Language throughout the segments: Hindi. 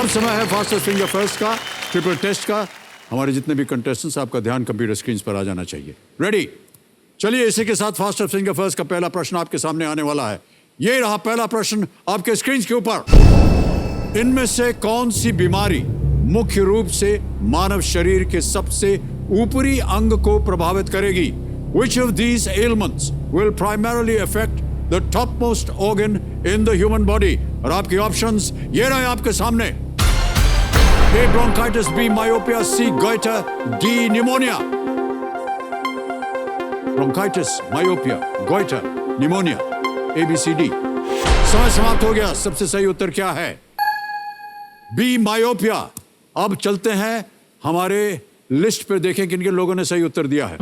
अब समय है फास्टेस्ट फिंगर फर्स्ट का, ट्रिपल टेस्ट का। हमारे जितने भी कंटेस्टेंट्स, आपका ध्यान कंप्यूटर स्क्रीन पर आ जाना चाहिए। रेडी? चलिए, इसी के साथ फास्टेस्ट फिंगर फर्स्ट का पहला प्रश्न आपके सामने आने वाला है। ये रहा पहला प्रश्न आपके स्क्रीन के ऊपर। इनमें से कौन सी बीमारी मुख्य रूप से मानव शरीर के सबसे ऊपरी अंग को प्रभावित करेगी? Which of these ailments will primarily affect the topmost organ in the human body? और आपके ऑप्शंस ये रहे आपके सामने। A. Bronchitis, B. Myopia, C. Goiter, D. Pneumonia। Bronchitis, myopia, goiter, pneumonia, A, B, C, D। समय समाप्त हो गया। सबसे सही उत्तर क्या है? B. myopia। अब चलते हैं हमारे लिस्ट पे, देखें किन किन लोगों ने सही उत्तर दिया है।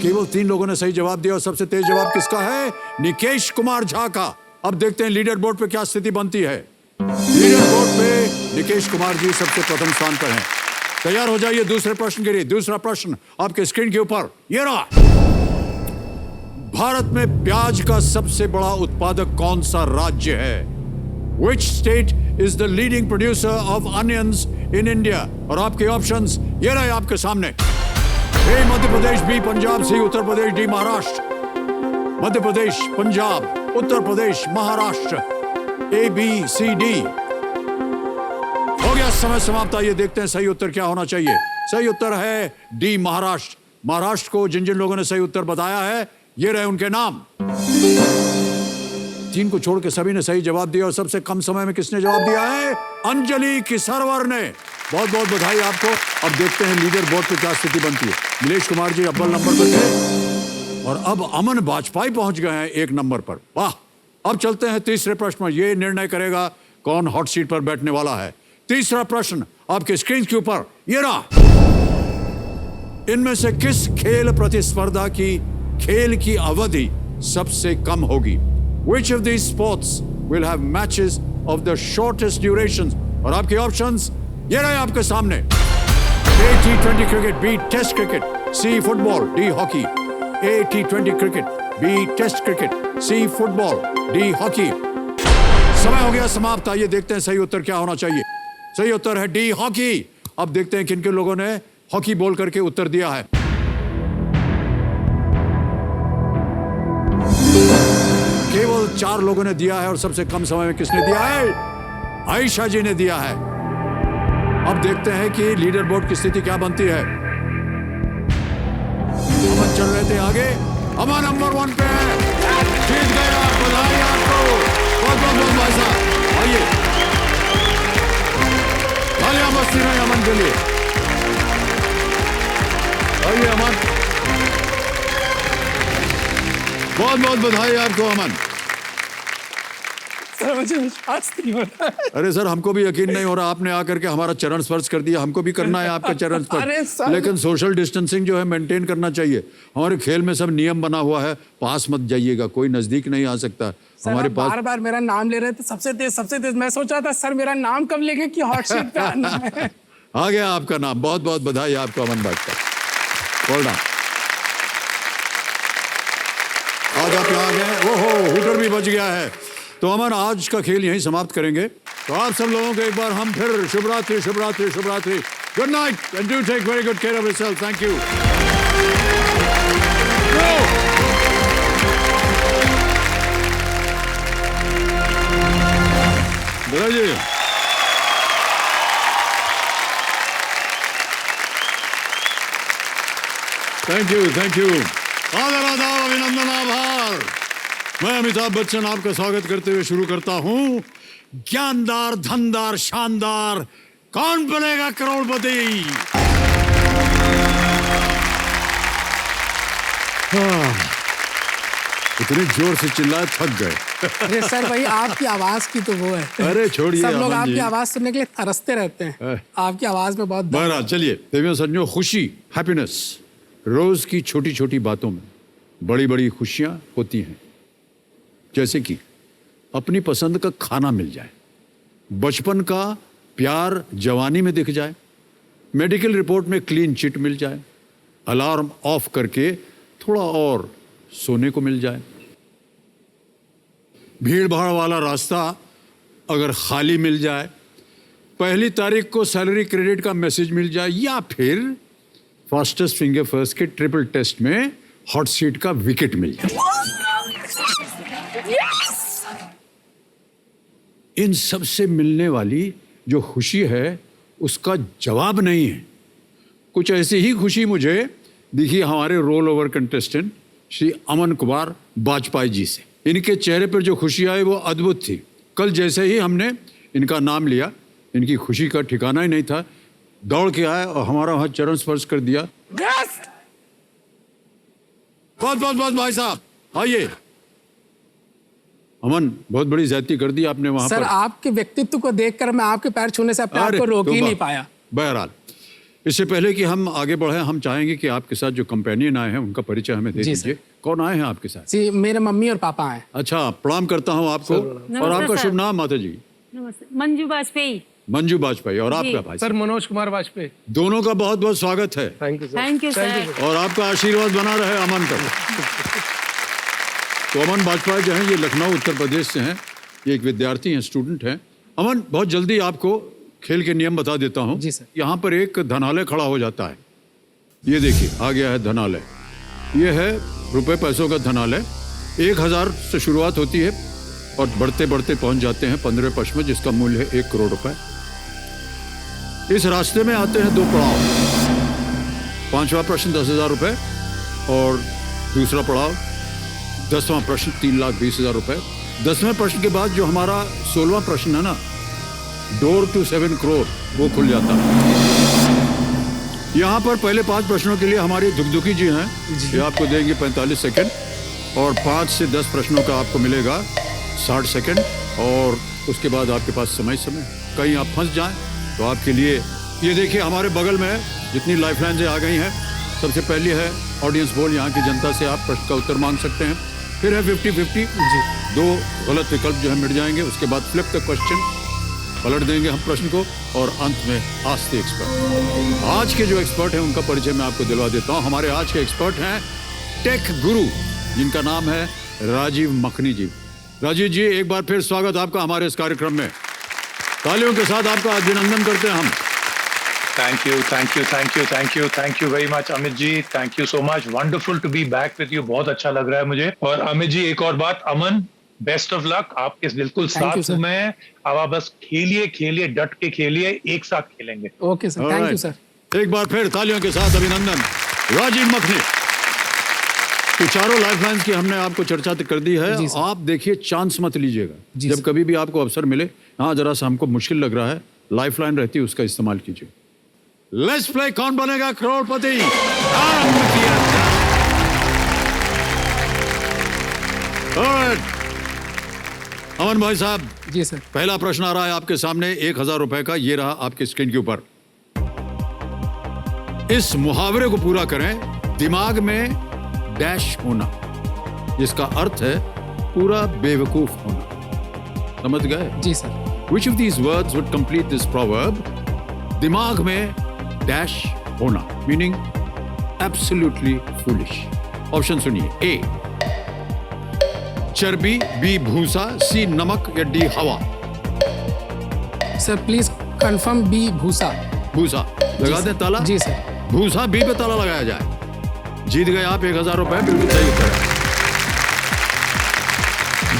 केवल 3 लोगों ने सही जवाब दिया और सबसे तेज जवाब किसका है? निकेश कुमार झा का। अब देखते हैं लीडर बोर्ड पे क्या स्थिति बनती है। लीडर बोर्ड पे निकेश कुमार जी सबसे प्रथम स्थान पर हैं। तैयार हो जाइए दूसरे प्रश्न के लिए। दूसरा प्रश्न आपके स्क्रीन के ऊपर ये रहा। भारत में प्याज का सबसे बड़ा उत्पादक कौन सा राज्य है? Which state is the leading producer of onions in India? और आपके ऑप्शंस ये रहे आपके सामने। A Madhya Pradesh, B Punjab, C Uttar Pradesh, D Maharashtra. Madhya Pradesh, Punjab, Uttar Pradesh, Maharashtra, A B C D. हो गया समय समाप्त। आइए देखते हैं सही उत्तर क्या होना चाहिए। सही उत्तर है डी महाराष्ट्र। महाराष्ट्र को जिन जिन लोगों ने सही उत्तर बताया है ये रहे उनके नाम। 3 को छोड़ के सभी ने सही जवाब दिया और सबसे कम समय में किसने जवाब दिया है? अंजलि किसरवर ने। बहुत बहुत बधाई आपको। अब देखते हैं लीडर बोर्ड पे क्या स्थिति बनती है। नीलेश कुमार जी अव्वल नंबर पर थे और अब अमन वाजपेयी पहुंच गए हैं 1 नंबर पर। वाह! अब चलते हैं तीसरे प्रश्न में। यह निर्णय करेगा कौन हॉट सीट पर बैठने वाला है। तीसरा प्रश्न आपके स्क्रीन के ऊपर ये रहा। इनमें से किस खेल प्रतिस्पर्धा की खेल की अवधि सबसे कम होगी? Which of these sports will have matches of the shortest durations? और आपके ऑप्शंस ये रहे आपके सामने। A. T20 cricket, B. Test cricket, C. Football, D. Hockey. A. T20 cricket, B. Test cricket, C. Football, D. Hockey. समय हो गया समाप्त। आइए देखते हैं सही उत्तर क्या होना चाहिए। सही उत्तर है D. हॉकी। अब देखते हैं किन किन लोगों ने हॉकी बोल करके उत्तर दिया है। केवल 4 लोगों ने दिया है और सबसे कम समय में किसने दिया है? आयशा जी ने दिया है। अब देखते हैं कि लीडर बोर्ड की स्थिति क्या बनती है। अमन चल रहे थे आगे। अमन नंबर 1 पे है। जीत गया। बधाई आपको। बहुत बहुत बहुत भाई साहब। आइए तालियां मस्ती में अमन के लिए। आइए अमन, बहुत बहुत बधाई आपको अमन। सर मुझे विश्वास नहीं हो रहा है। अरे सर, हमको भी यकीन नहीं हो रहा। आपने आकर के हमारा चरण स्पर्श कर दिया। हमको भी करना है आपका चरण स्पर्श, लेकिन सोशल डिस्टेंसिंग जो है मेंटेन करना चाहिए। हमारे खेल में सब नियम बना हुआ है। पास मत जाइएगा, कोई नजदीक नहीं आ सकता हमारे पास। बार बार मेरा नाम ले रहे थे, सबसे तेज। मैं सोचा था सर मेरा नाम कब लेंगे कि हॉट सीट पे आना है। आ गया आपका नाम। बहुत बहुत बधाई आपको अमन भाजपा। बोल रहा आज आप यहाँ आ गए। ओहो, हुटर भी बज गया है। तो अमन, आज का खेल यहीं समाप्त करेंगे। तो आप सब लोगों को एक बार हम फिर शुभ रात्रि, शुभ रात्रि, शुभ रात्रि। Good night and do take very good care of yourself. Thank you. जी थैंक यू। आदर आदाब, अभिनंदन, आभार। मैं अमिताभ बच्चन आपका स्वागत करते हुए शुरू करता हूं। ज्ञानदार, धनदार, शानदार, कौन बनेगा करोड़पति? इतने जोर से चिल्लाए थक गए। अरे सर भाई, आपकी आवाज की तो वो है। अरे छोड़िए, सब लोग आपकी आवाज सुनने के लिए तरसते रहते हैं। आपकी आवाज में बहुत बहरहाल चलिए। देवियों सज्जनों, खुशी, हैप्पीनेस, रोज की छोटी छोटी बातों में बड़ी बड़ी खुशियां होती हैं। जैसे कि अपनी पसंद का खाना मिल जाए, बचपन का प्यार जवानी में दिख जाए, मेडिकल रिपोर्ट में क्लीन चिट मिल जाए, अलार्म ऑफ करके थोड़ा और सोने को मिल जाए, भीड़ भाड़ वाला रास्ता अगर खाली मिल जाए, पहली तारीख को सैलरी क्रेडिट का मैसेज मिल जाए, या फिर फास्टेस्ट फिंगर फर्स्ट के ट्रिपल टेस्ट में हॉट सीट का विकेट मिल जाए। इन सब से मिलने वाली जो खुशी है उसका जवाब नहीं है। कुछ ऐसी ही खुशी मुझे दिखी हमारे roll over contestant Shri Aman Kumar Vajpayee ji से। इनके चेहरे पर जो खुशी आई वो अद्भुत थी। कल जैसे ही हमने इनका नाम लिया, इनकी खुशी का ठिकाना ही नहीं था, दौड़ के आए और हमारा वहां चरण स्पर्श कर दिया। Yes! बस बस बस भाई साहब आइए। अमन, बहुत बड़ी ज्यादती कर दी आपने वहां सर पर। आपके व्यक्तित्व को देखकर मैं आपके पैर छूने से अपने आप को रोक ही नहीं पाया। बहरहाल, इससे पहले कि हम आगे बढ़े, हम चाहेंगे कि आपके साथ जो कंपेनियन आए हैं उनका परिचय हमें दे जी दीजिए। कौन आए हैं आपके साथ? जी, मेरे मम्मी और पापा हैं। अच्छा, प्रणाम करता हूं आपको। और आपका शुभ नाम माता जी? नमस्ते, मंजू वाजपेयी। मंजू वाजपेयी। और आपका भाई? सर मनोज कुमार वाजपेयी। दोनों का बहुत बहुत स्वागत है। Thank you sir. Thank you sir. और आपका आशीर्वाद बना रहे अमन पर। तो अमन वाजपेयी जो हैं ये लखनऊ उत्तर प्रदेश से हैं। ये एक विद्यार्थी हैं, स्टूडेंट हैं। अमन, बहुत जल्दी आपको खेल के नियम बता देता हूँ। जी सर। यहाँ पर एक धनालय खड़ा हो जाता है। ये देखिए आ गया है धनालय। ये है रुपए पैसों का धनालय। 1000 से शुरुआत होती है और बढ़ते बढ़ते पहुंच जाते हैं 15 पक्ष में, जिसका मूल्य है 1 करोड़ रुपए। इस रास्ते में आते हैं 2 पड़ाव। 5वां प्रश्न 10,000 रुपए और दूसरा पड़ाव 10वां प्रश्न 3,20,000 रुपए। 10वें प्रश्न के बाद जो हमारा 16वां प्रश्न है ना, डोर टू 7 करोड़, वो खुल जाता है। यहाँ पर पहले 5 प्रश्नों के लिए हमारी दुखदुखी जी हैं, ये आपको देंगे 45 सेकंड और 5 से 10 प्रश्नों का आपको मिलेगा 60 सेकंड। और उसके बाद आपके पास समय कहीं आप फंस जाएं तो आपके लिए ये देखिए हमारे बगल में जितनी लाइफलाइन्स आ गई हैं। सबसे पहली है ऑडियंस बोल, यहाँ की जनता से आप प्रश्न का उत्तर मांग सकते हैं। फिर है 50-50 जी, 2 गलत विकल्प जो है मिट जाएंगे। उसके बाद फ्लिप द क्वेश्चन, पलट देंगे हम प्रश्न को। और अंत में आस्क द एक्सपर्ट। आज के जो एक्सपर्ट हैं उनका परिचय मैं आपको दिलवा देता हूँ। हमारे आज के एक्सपर्ट हैं टेक गुरु, जिनका नाम है राजीव मखनी जी। राजीव जी, एक बार फिर स्वागत आपका हमारे इस कार्यक्रम में। तालियों के साथ आपका अभिनंदन करते हैं हम। Thank you very much Amit ji. Thank you so much. Wonderful to be back with you. बहुत अच्छा लग रहा है मुझे। और अमित जी, एक और बात, अमन बेस्ट ऑफ लक, आपके बिल्कुल साथ हूं मैं। अब आप बस खेलिए, डट के खेलिए, एक साथ खेलेंगे। Okay sir, thank you sir. एक बार फिर तालियों के साथ अभिनंदन राजीव मखनी। तो चारों लाइफलाइंस की हमने आपको चर्चा कर दी है। आप देखिए, चांस मत लीजिएगा। जब कभी भी आपको अवसर मिले, हाँ जरा सा हमको मुश्किल लग रहा है, लाइफलाइन रहती है, उसका इस्तेमाल कीजिए। लेट्स प्ले कौन बनेगा करोड़पति। अमन भाई साहब जी सर। पहला प्रश्न आ रहा है आपके सामने 1000 रुपए का। ये रहा आपके स्क्रीन के ऊपर। इस मुहावरे को पूरा करें, दिमाग में डैश होना, जिसका अर्थ है पूरा बेवकूफ होना। समझ गए? जी sir. Which of these words would complete this proverb? दिमाग में डैश होना, meaning absolutely foolish. ऑप्शन सुनिए। ए चर्बी, बी भूसा, सी नमक या डी हवा। सर प्लीज कंफर्म बी भूसा। भूसा लगा दें ताला? जी सर। भूसा बी पे ताला लगाया जाए। जीत गए आप 1000 रुपए, बिल्कुल सही उत्तर है।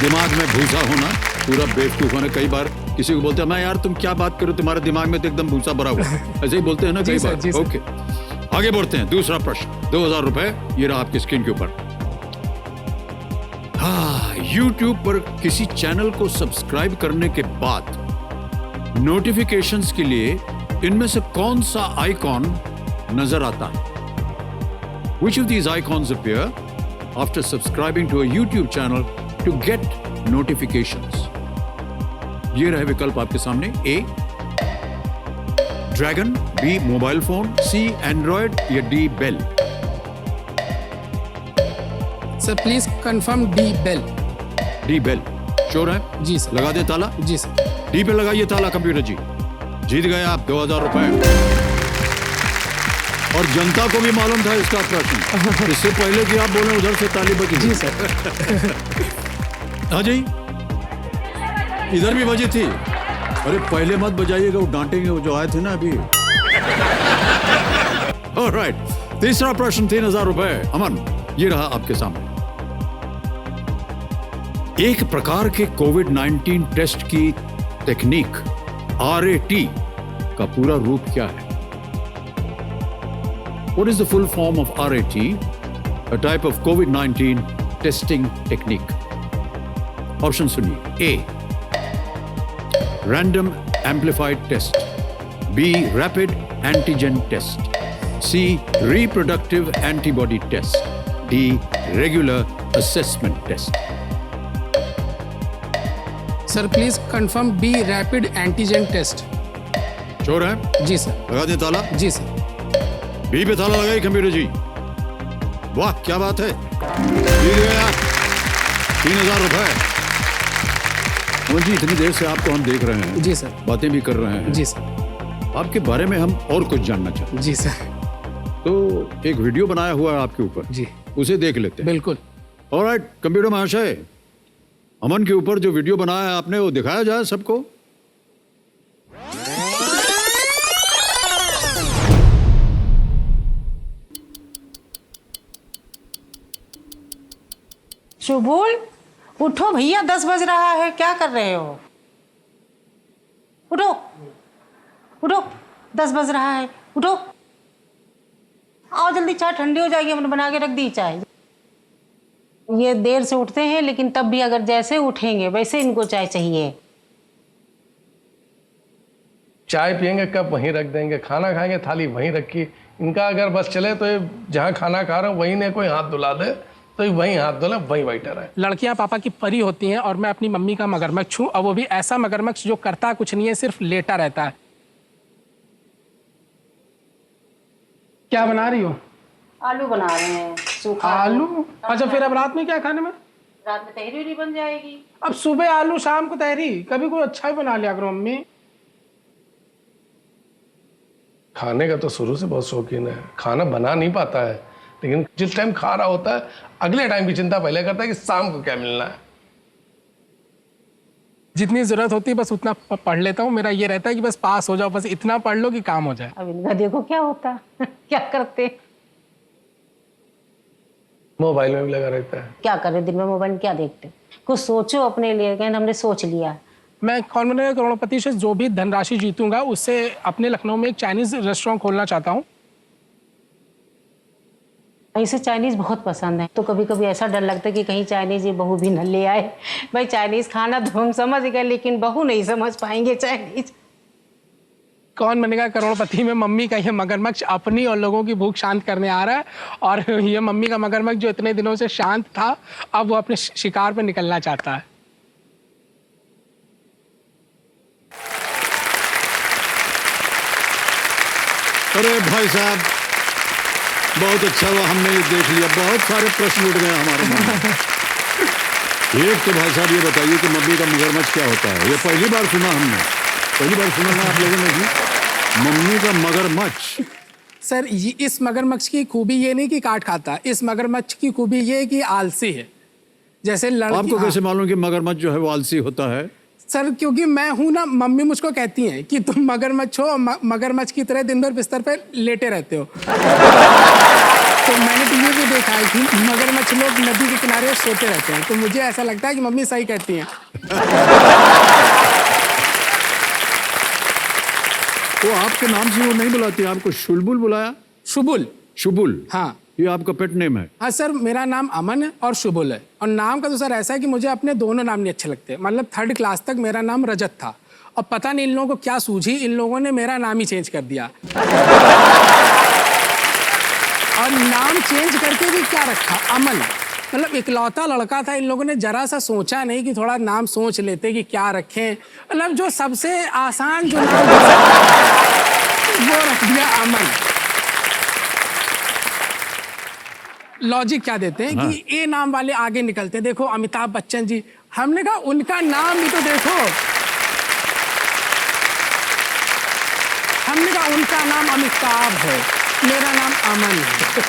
दिमाग में भूसा होना, पूरा बेवकूफ होना। कई बार किसी को बोलते हैं, मैं यार तुम क्या बात करो, तुम्हारे दिमाग में तो एकदम भूसा भरा हुआ। ऐसे ही बोलते हैं ना कई बार। ओके, आगे बढ़ते हैं। दूसरा प्रश्न 2000 रुपए, ये रहा आपकी स्क्रीन के ऊपर। हाँ, YouTube पर किसी चैनल को सब्सक्राइब करने के बाद नोटिफिकेशंस के लिए इनमें से कौन सा आइकॉन नजर आता है? Which of these icons appear after subscribing to a YouTube channel to get notifications? ये रहे विकल्प आपके सामने। A dragon, B mobile phone, C Android या D bell. Sir please confirm D bell. D bell sure है? जी सर। लगा दे ताला? जी सर। डी पे लगाइए ताला कंप्यूटर जी। जीत गए आप 2000 रुपए। और जनता को भी मालूम था इसका प्रश्न, इससे पहले कि आप बोले उधर से ताली बजी। जी सर। हाँ जी, इधर भी बजी थी। अरे पहले मत बजाइएगा, वो डांटेंगे, वो जो आए थे ना अभी। ऑलराइट, तीसरा प्रश्न 3000 रुपए। अमन, ये रहा आपके सामने। एक प्रकार के कोविड-19 टेस्ट की टेक्निक RAT का पूरा रूप क्या है? What is the full form of RAT, a type of COVID-19 testing technique? Option सुनिए। A, random amplified test. B, rapid antigen test. C, reproductive antibody test. D, regular assessment test. Sir please confirm B, rapid antigen test. Sure है? जी सर। लगा दें ताला? जी सर। बी पे ताला लगाइए कंप्यूटर जी। वाह क्या बात है, जीत गया 3000 रुपए। अमन जी, इतनी देर से आपको हम देख रहे हैं। जी सर। बातें भी कर रहे हैं। जी सर। आपके बारे में हम और कुछ जानना चाहते हैं। जी सर। तो एक वीडियो बनाया हुआ है आपके ऊपर, जी, उसे देख लेते हैं। बिल्कुल। ऑलराइट, कंप्यूटर महाशय, अमन के ऊपर जो वीडियो बनाया है आपने, वो दिखाया जाए सबको। शुभुल, उठो भैया, 10 बज रहा है, क्या कर रहे हो? उठो उठो, 10 बज रहा है, उठो। आओ जल्दी, चाय ठंडी हो जाएगी, हमने बना के रख दी चाय। ये देर से उठते हैं, लेकिन तब भी अगर जैसे उठेंगे वैसे इनको चाय चाहिए। चाय पियेंगे कब वहीं रख देंगे, खाना खाएंगे थाली वहीं रखी। इनका अगर बस चले तो ये जहाँ खाना खा रहे हो वहीं ने कोई हाथ धुला दे तो वहीं हाथ धुला, वहीं बैठा रहे। लड़कियां पापा की परी होती हैं और मैं अपनी मम्मी का मगरमच्छ हूँ, और वो भी ऐसा मगरमच्छ जो करता कुछ नहीं है, सिर्फ लेटा रहता है। क्या बना रही हो? आलू बना रहे हैं, सूखा आलू। अच्छा, फिर अब रात में क्या खाने में? रात में तहरी वहरी बन जाएगी। अब सुबह आलू, शाम को तहरी, कभी कोई अच्छा ही बना लिया करो मम्मी। खाने का तो शुरू से बहुत शौकीन है, खाना बना नहीं पाता है, लेकिन जिस टाइम खा रहा होता है अगले टाइम की चिंता पहले करता है कि शाम को क्या मिलना है। जितनी जरूरत होती है बस उतना पढ़ लेता हूँ। मेरा ये रहता है कि बस पास हो जाओ, बस इतना पढ़ लो कि काम हो जाए। अब इनका देखो क्या होता क्या करते, मोबाइल में भी लगा रहता है। क्या कर रहे दिन में, मोबाइल में क्या देखते? कुछ सोचो अपने लिए। कहने हमने सोच लिया, मैं कौन बनेगा करोड़पति से जो भी धनराशि जीतूंगा उससे अपने लखनऊ में एक चाइनीज रेस्टोरेंट खोलना चाहता हूँ। इसे चाइनीज बहुत पसंद है, तो कभी कभी ऐसा डर लगता है कि कहीं चाइनीज ये बहू भी न ले आए। भाई चाइनीज खाना तो हम समझ गए, लेकिन बहू नहीं समझ पाएंगे चाइनीज। कौन बनेगा करोड़पति में मम्मी का ये मगरमच्छ अपनी और लोगों की भूख शांत करने आ रहा है, और ये मम्मी का मगरमच्छ जो इतने दिनों से शांत था, अब वो अपने शिकार पर निकलना चाहता है। अरे भाई साहब, बहुत अच्छा हुआ हमने ये देख लिया। बहुत सारे प्रश्न उठ गए हमारे मन में। एक तो भाई साहब ये बताइए कि मम्मी का मगरमच्छ क्या होता है? ये पहली बार सुना हमने, पहली बार सुना ना आप लोगों ने भी, मम्मी का मगरमच्छ। सर इस मगरमच्छ की खूबी ये नहीं कि काट खाता, इस मगरमच्छ की खूबी ये है कि आलसी है। जैसे लड़की, आपको कैसे मालूम कि मगरमच्छ जो है वो आलसी होता है? सर क्योंकि मैं हूं ना, मम्मी मुझको कहती हैं कि तुम मगरमच्छ हो, मगरमच्छ की तरह दिन भर बिस्तर पे लेटे रहते हो। तो मैंने टीवी पे देखा है कि मगरमच्छ लोग नदी के किनारे सोते रहते हैं, तो मुझे ऐसा लगता है कि मम्मी सही कहती हैं। वो आपके नाम से वो नहीं बुलाती, आपको शुलबुल बुलाया? शुबुल। शुबुल, हाँ, ये आपका पेट नेम है? हाँ सर, मेरा नाम अमन है और शुबुल है। और नाम का तो सर ऐसा है कि मुझे अपने दोनों नाम नहीं अच्छे लगते। मतलब 3rd क्लास तक मेरा नाम रजत था, और पता नहीं इन लोगों को क्या सूझी, इन लोगों ने मेरा नाम ही चेंज कर दिया। और नाम चेंज करके भी क्या रखा, अमन। मतलब इकलौता लड़का था, इन लोगों ने जरा सा सोचा नहीं कि थोड़ा नाम सोच लेते कि क्या रखें। मतलब जो सबसे आसान जो नाम वो रख दिया अमन। लॉजिक क्या देते हैं कि ए नाम वाले आगे निकलते हैं। देखो अमिताभ बच्चन जी, हमने कहा उनका नाम भी तो देखो, हमने कहा उनका नाम अमिताभ है, मेरा नाम अमन है। तो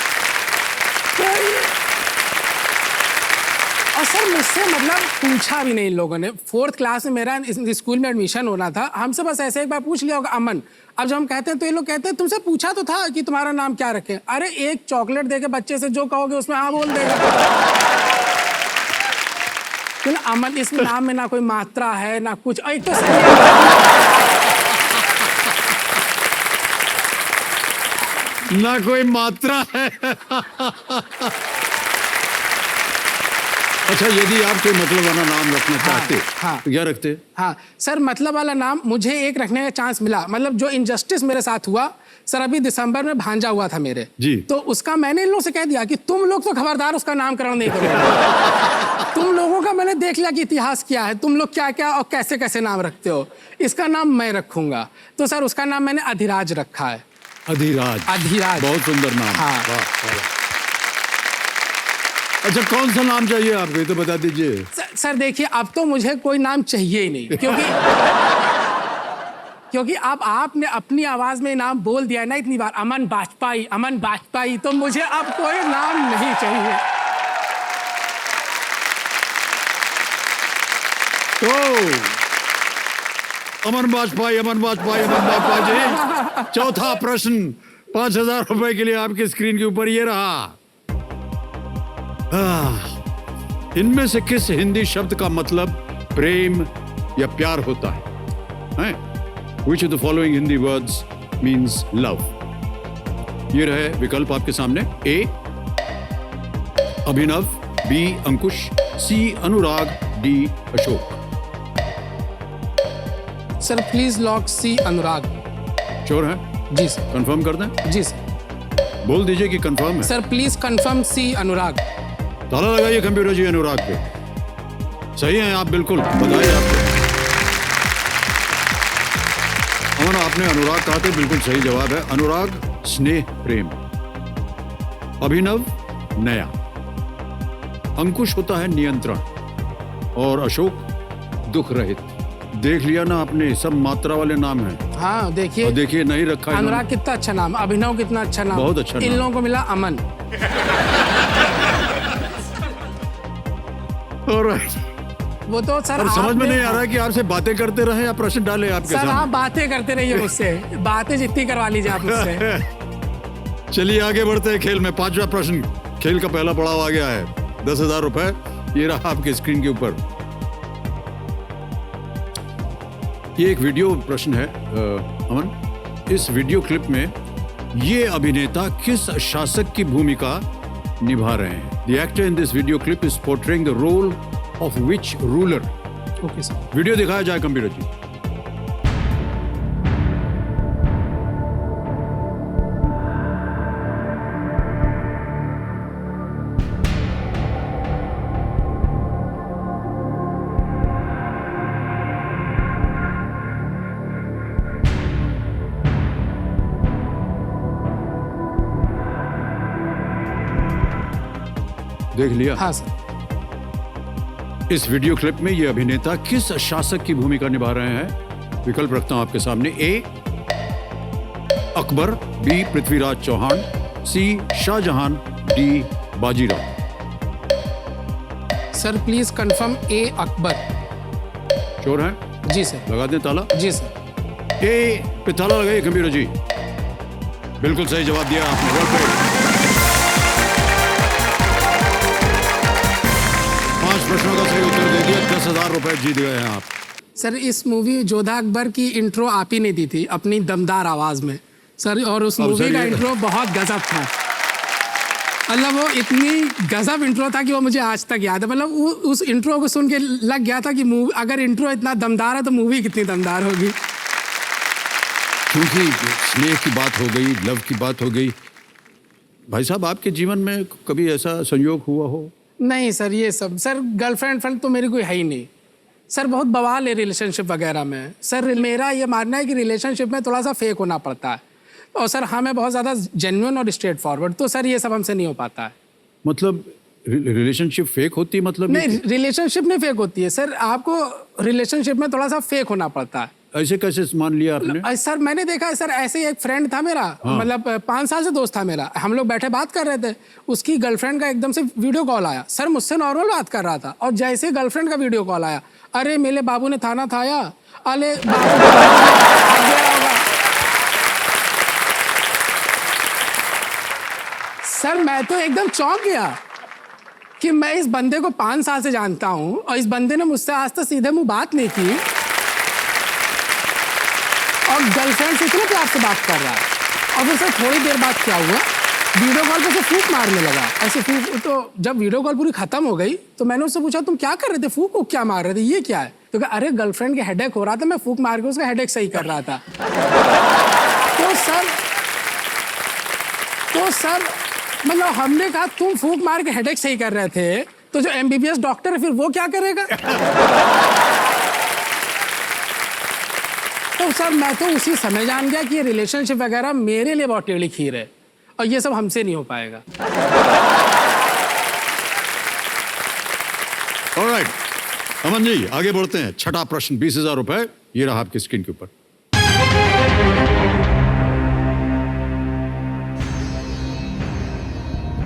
और सर मुझसे मतलब पूछा भी नहीं इन लोगों ने। 4th क्लास में मेरा इस स्कूल में एडमिशन होना था, हमसे बस ऐसे एक बार पूछ लिया होगा अमन। अब जब हम कहते हैं तो ये लोग कहते हैं तुमसे पूछा तो था कि तुम्हारा नाम क्या रखें। अरे एक चॉकलेट देके बच्चे से जो कहोगे उसमें हाँ बोल देगा। तो अमन, इस नाम में ना कोई मात्रा है ना कुछ। एक तो ना कोई मात्रा है। अच्छा, यदि आप कोई मतलब वाला नाम रखना चाहते हाँ। तो क्या रखते? हाँ सर, मतलब वाला नाम मुझे एक रखने का चांस मिला। मतलब जो इनजस्टिस मेरे साथ हुआ सर, अभी दिसंबर में भांजा हुआ था मेरे जी। तो उसका मैंने इन लोगों से कह दिया कि तुम लोग तो खबरदार उसका नामकरण नहीं करोगे। तुम लोगों का मैंने देख लिया कि इतिहास क्या है, तुम लोग क्या क्या और कैसे कैसे नाम रखते हो, इसका नाम मैं रखूंगा। तो सर उसका नाम मैंने अधिराज रखा है। अधिराज। अधिराज, बहुत सुंदर नाम। हाँ। वाह, वाह। अच्छा, कौन सा नाम चाहिए आपको, ये तो बता दीजिए। सर देखिए, अब तो मुझे कोई नाम चाहिए ही नहीं, क्योंकि अब आपने अपनी आवाज में नाम बोल दिया है ना इतनी बार, अमन बाजपेयी, अमन बाजपेयी, तो मुझे अब कोई नाम नहीं चाहिए। तो अमन बाजपेयी, अमन बाजपेयी, अमन बाजपेयी जी। चौथा प्रश्न 5,000 रुपए के लिए आपकी स्क्रीन के ऊपर ये रहा। इनमें से किस हिंदी शब्द का मतलब प्रेम या प्यार होता है? Which of the following Hindi words means love? ये रहे विकल्प आपके सामने। A Abhinav, B Ankush, C Anurag, D Ashok. Sir please lock C Anurag. Sure है? जी सर। कंफर्म कर दें? जी सर। बोल दीजिए कि कंफर्म है। Sir please confirm C Anurag. ताला लगाइए कंप्यूटर जी अनुराग पे। सही है आप, बिल्कुल बधाई आपको। अमन, आपने अनुराग कहा था, बिल्कुल सही जवाब है। अनुराग स्नेह प्रेम, अभिनव नया, अंकुश होता है नियंत्रण और अशोक दुख रहित। देख लिया ना आपने, सब मात्रा वाले नाम हैं। हाँ देखिए, और देखिए नहीं रखा है अनुराग कितना अच्छा नाम, अभिनव कितना अच्छा नाम, बहुत अच्छा इन नाम। लोगों को मिला अमन। वो तो सर और समझ में आपने- नहीं आ रहा है कि आपसे बातें करते रहे या प्रश्न डाले आपके सर आप सामने। बातें करते रहिए मुझसे, बातें जितनी करवा लीजिए आप मुझसे। चलिए आगे बढ़ते हैं खेल में। 5वां प्रश्न, खेल का पहला पड़ाव आ गया है। 10,000 रुपए ये रहा आपके स्क्रीन के ऊपर। ये एक वीडियो प्रश्न है अमन। इस वीडियो क्लिप में ये अभिनेता किस शासक की भूमिका निभा रहे हैं? The actor in this video clip is portraying the role of which ruler? Okay sir. Video दिखाया जाए कंप्यूटर जी। देख लिया? हाँ सर। इस वीडियो क्लिप में ये अभिनेता किस शासक की भूमिका निभा रहे हैं? विकल्प रखता हूं आपके सामने। A Akbar, B Prithviraj Chauhan, C Shahjahan, D Bajirao. Sir please confirm A Akbar. Sure है? जी सर। लगा दें ताला? जी सर। ए पे ताला लगाइए कंप्यूटर जी। बिल्कुल सही जवाब दिया आपने। Well played. 5 प्रश्नों का सही उत्तर दे दिया। 10,000 रुपए जीत गए हैं आप। सर इस मूवी जोधा अकबर की इंट्रो आप ही ने दी थी अपनी दमदार आवाज में सर, और उस अब मूवी सर का ये- इंट्रो बहुत गजब था। मतलब वो इतनी गजब इंट्रो था कि वो मुझे आज तक याद है। मतलब उस इंट्रो को सुन के लग गया था कि मूवी, अगर इंट्रो इतना दमदार है तो मूवी कितनी दमदार होगी। क्योंकि स्नेह की बात हो गई, लव की बात हो गई। भाई साहब, आपके जीवन में कभी ऐसा संयोग हुआ हो? नहीं सर, ये सब सर गर्लफ्रेंड फ्रेंड तो मेरी कोई है ही नहीं सर। बहुत बवाल है रिलेशनशिप वगैरह में सर। मेरा ये मानना है कि रिलेशनशिप में थोड़ा सा फेक होना पड़ता है, और सर हाँ मैं बहुत ज़्यादा जेन्युइन और स्ट्रेट फॉरवर्ड, तो सर ये सब हमसे नहीं हो पाता है। मतलब रिलेशनशिप फेक होती है? मतलब नहीं, रिलेशनशिप नहीं फेक होती है सर, आपको रिलेशनशिप में थोड़ा सा फेक होना पड़ता है। ऐसे कैसे मान लिया आपने? सर मैंने देखा है सर, ऐसे ही एक फ्रेंड था मेरा, मतलब 5 साल से दोस्त था मेरा, हम लोग बैठे बात कर रहे थे, उसकी गर्लफ्रेंड का एकदम से वीडियो कॉल आया। सर मुझसे नॉर्मल बात कर रहा था और जैसे गर्लफ्रेंड का वीडियो कॉल आया, अरे मेरे बाबू ने थाना थाया, अरे बाबू भाग गया होगा। सर मैं तो एकदम चौंक गया कि मैं इस बंदे को 5 साल से जानता हूं और इस बंदे ने मुझसे आज तक सीधे मुंह बात नहीं की और गर्लफ्रेंड से इतने प्यार से बात कर रहा है। और फिर सर थोड़ी देर बाद क्या हुआ, वीडियो कॉल पे से फूंक मारने लगा ऐसे फूंक। तो जब वीडियो कॉल पूरी खत्म हो गई तो मैंने उससे पूछा तुम क्या कर रहे थे, फूंक क्या मार रहे थे, ये क्या है? तो कहा अरे गर्लफ्रेंड के हेडेक हो रहा था, मैं फूंक मार के उसका हेडेक सही कर रहा था। तो सर मतलब हमने कहा तुम फूंक मार के हेडेक सही कर रहे थे, तो जो एमबीबीएस डॉक्टर है फिर वो क्या करेगा? तो सर मैं तो उसी समय जान गया कि ये रिलेशनशिप वगैरह मेरे लिए बहुत टेढ़ी खीर है और ये सब हमसे नहीं हो पाएगा। ऑलराइट अमन जी, आगे बढ़ते हैं। छठा प्रश्न, 20,000 रुपए, ये रहा आपकी स्क्रीन के ऊपर।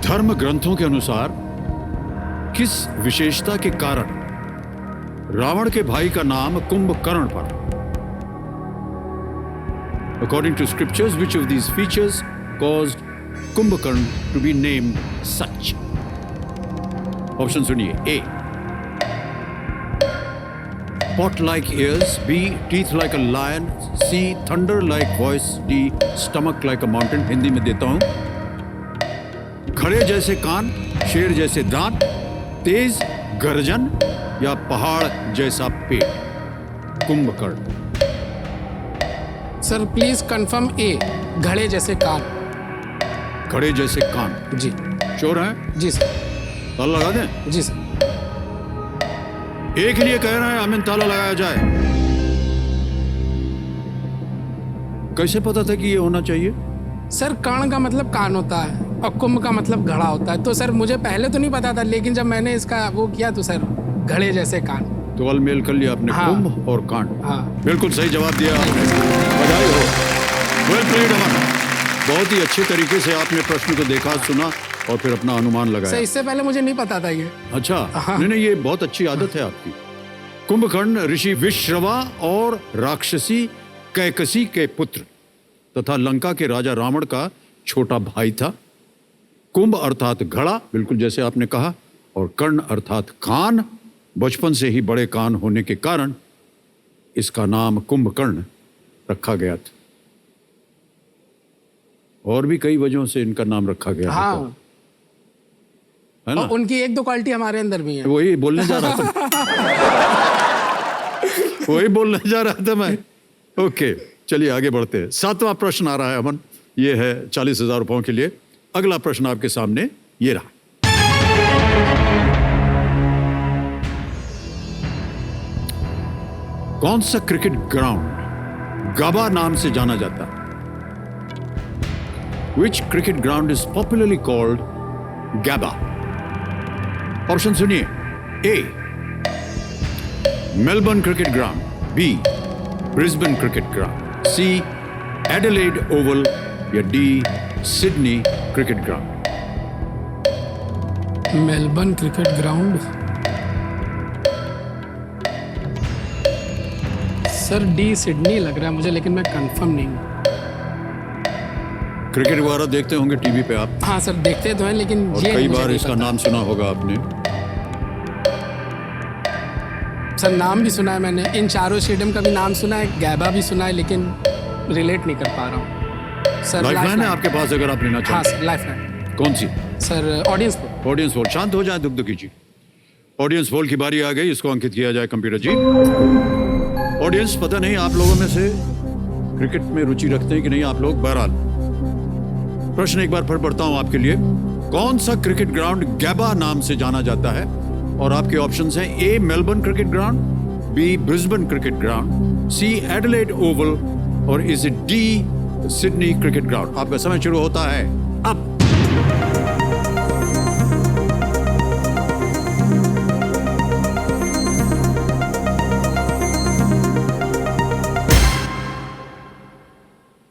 धर्म ग्रंथों के अनुसार किस विशेषता के कारण रावण के भाई का नाम कुंभकर्ण पड़ा? According to scriptures, which of these features caused Kumbhakarna to be named such? Option सुनिए। A. Pot-like ears. B. Teeth like a lion. C. Thunder-like voice. D. Stomach like a mountain. Hindi में देता हूं। घड़े जैसे कान, शेर जैसे दांत, तेज गर्जन या पहाड़ जैसा पेट। कुंभकर्ण। सर प्लीज कंफर्म ए, घड़े जैसे कान। घड़े जैसे कान जी। श्योर है? जी सर। ताला लगा दें? जी सर। एक लिए कह रहे हैं अमिन, ताला लगाया जाए। कैसे पता था कि ये होना चाहिए? सर कर्ण का मतलब कान होता है और कुंभ का मतलब घड़ा होता है, तो सर मुझे पहले तो नहीं पता था, लेकिन जब मैंने इसका वो किया तो सर घड़े जैसे कान। तो अल मेल कर लिया आपने। हाँ। कुंभ और कान। हाँ। बिल्कुल सही जवाब दिया आपने, बधाई हो। वेल प्लेड अमन, बहुत ही अच्छे तरीके से आपने प्रश्न को देखा, सुना और फिर अपना अनुमान सर लगाया। इससे पहले मुझे नहीं पता था ये। अच्छा। हाँ। नहीं, ये बहुत अच्छी आदत है आपकी। कुंभकर्ण ऋषि विश्रवा और राक्षसी कैकसी के पुत्र तथा लंका के राजा रावण का छोटा भाई था। कुंभ अर्थात घड़ा, बिल्कुल जैसे आपने कहा, और कर्ण अर्थात कान। बचपन से ही बड़े कान होने के कारण इसका नाम कुंभकर्ण रखा गया था। और भी कई वजहों से इनका नाम रखा गया हाँ। है ना? और उनकी 1-2 क्वालिटी हमारे अंदर भी है। वही बोलने जा रहा था वही बोलने जा रहा था मैं। ओके, चलिए आगे बढ़ते हैं। 7वां प्रश्न आ रहा है अमन, ये है 40,000 रुपयों के लिए। अगला प्रश्न आपके सामने ये रहा। कौन सा क्रिकेट ग्राउंड गाबा नाम से जाना जाता है? Which cricket ground is popularly called Gabba? Option सुनिए। A. Melbourne Cricket Ground. B. Brisbane Cricket Ground. C. Adelaide Oval या D. Sydney Cricket Ground. Melbourne cricket ground. Sir D Sydney लग रहा है मुझे, लेकिन मैं कंफर्म नहीं हूँ। क्रिकेट वगैरह देखते होंगे टीवी पे आप, हाँ सर देखते तो हैं, लेकिन और ये कई मुझे बार नहीं इसका पता। नाम सुना होगा आपने। सर नाम भी सुना है मैंने, इन चारों स्टेडियम का भी नाम सुना है, गैबा भी सुना है, लेकिन रिलेट नहीं कर पा रहा हूँ। सर लाइफलाइन है आपके पास अगर आप लेना हाँ चाहें? Sir lifeline. कौन सी? सर ऑडियंस को। Audience poll. शांत हो जाए, दुख कीजिए। ऑडियंस पोल की बारी आ गई, इसको अंकित किया जाए कंप्यूटर जी। ऑडियंस, पता नहीं आप लोगों में से क्रिकेट में रुचि रखते हैं कि नहीं आप लोग। बहरहाल प्रश्न एक बार फिर पढ़ता हूं आपके लिए। कौन सा क्रिकेट ग्राउंड गैबा नाम से जाना जाता है? और आपके ऑप्शंस हैं A Melbourne cricket ground, B Brisbane cricket ground, C Adelaide oval और is it D Sydney cricket ground. आपका समय शुरू होता है अब।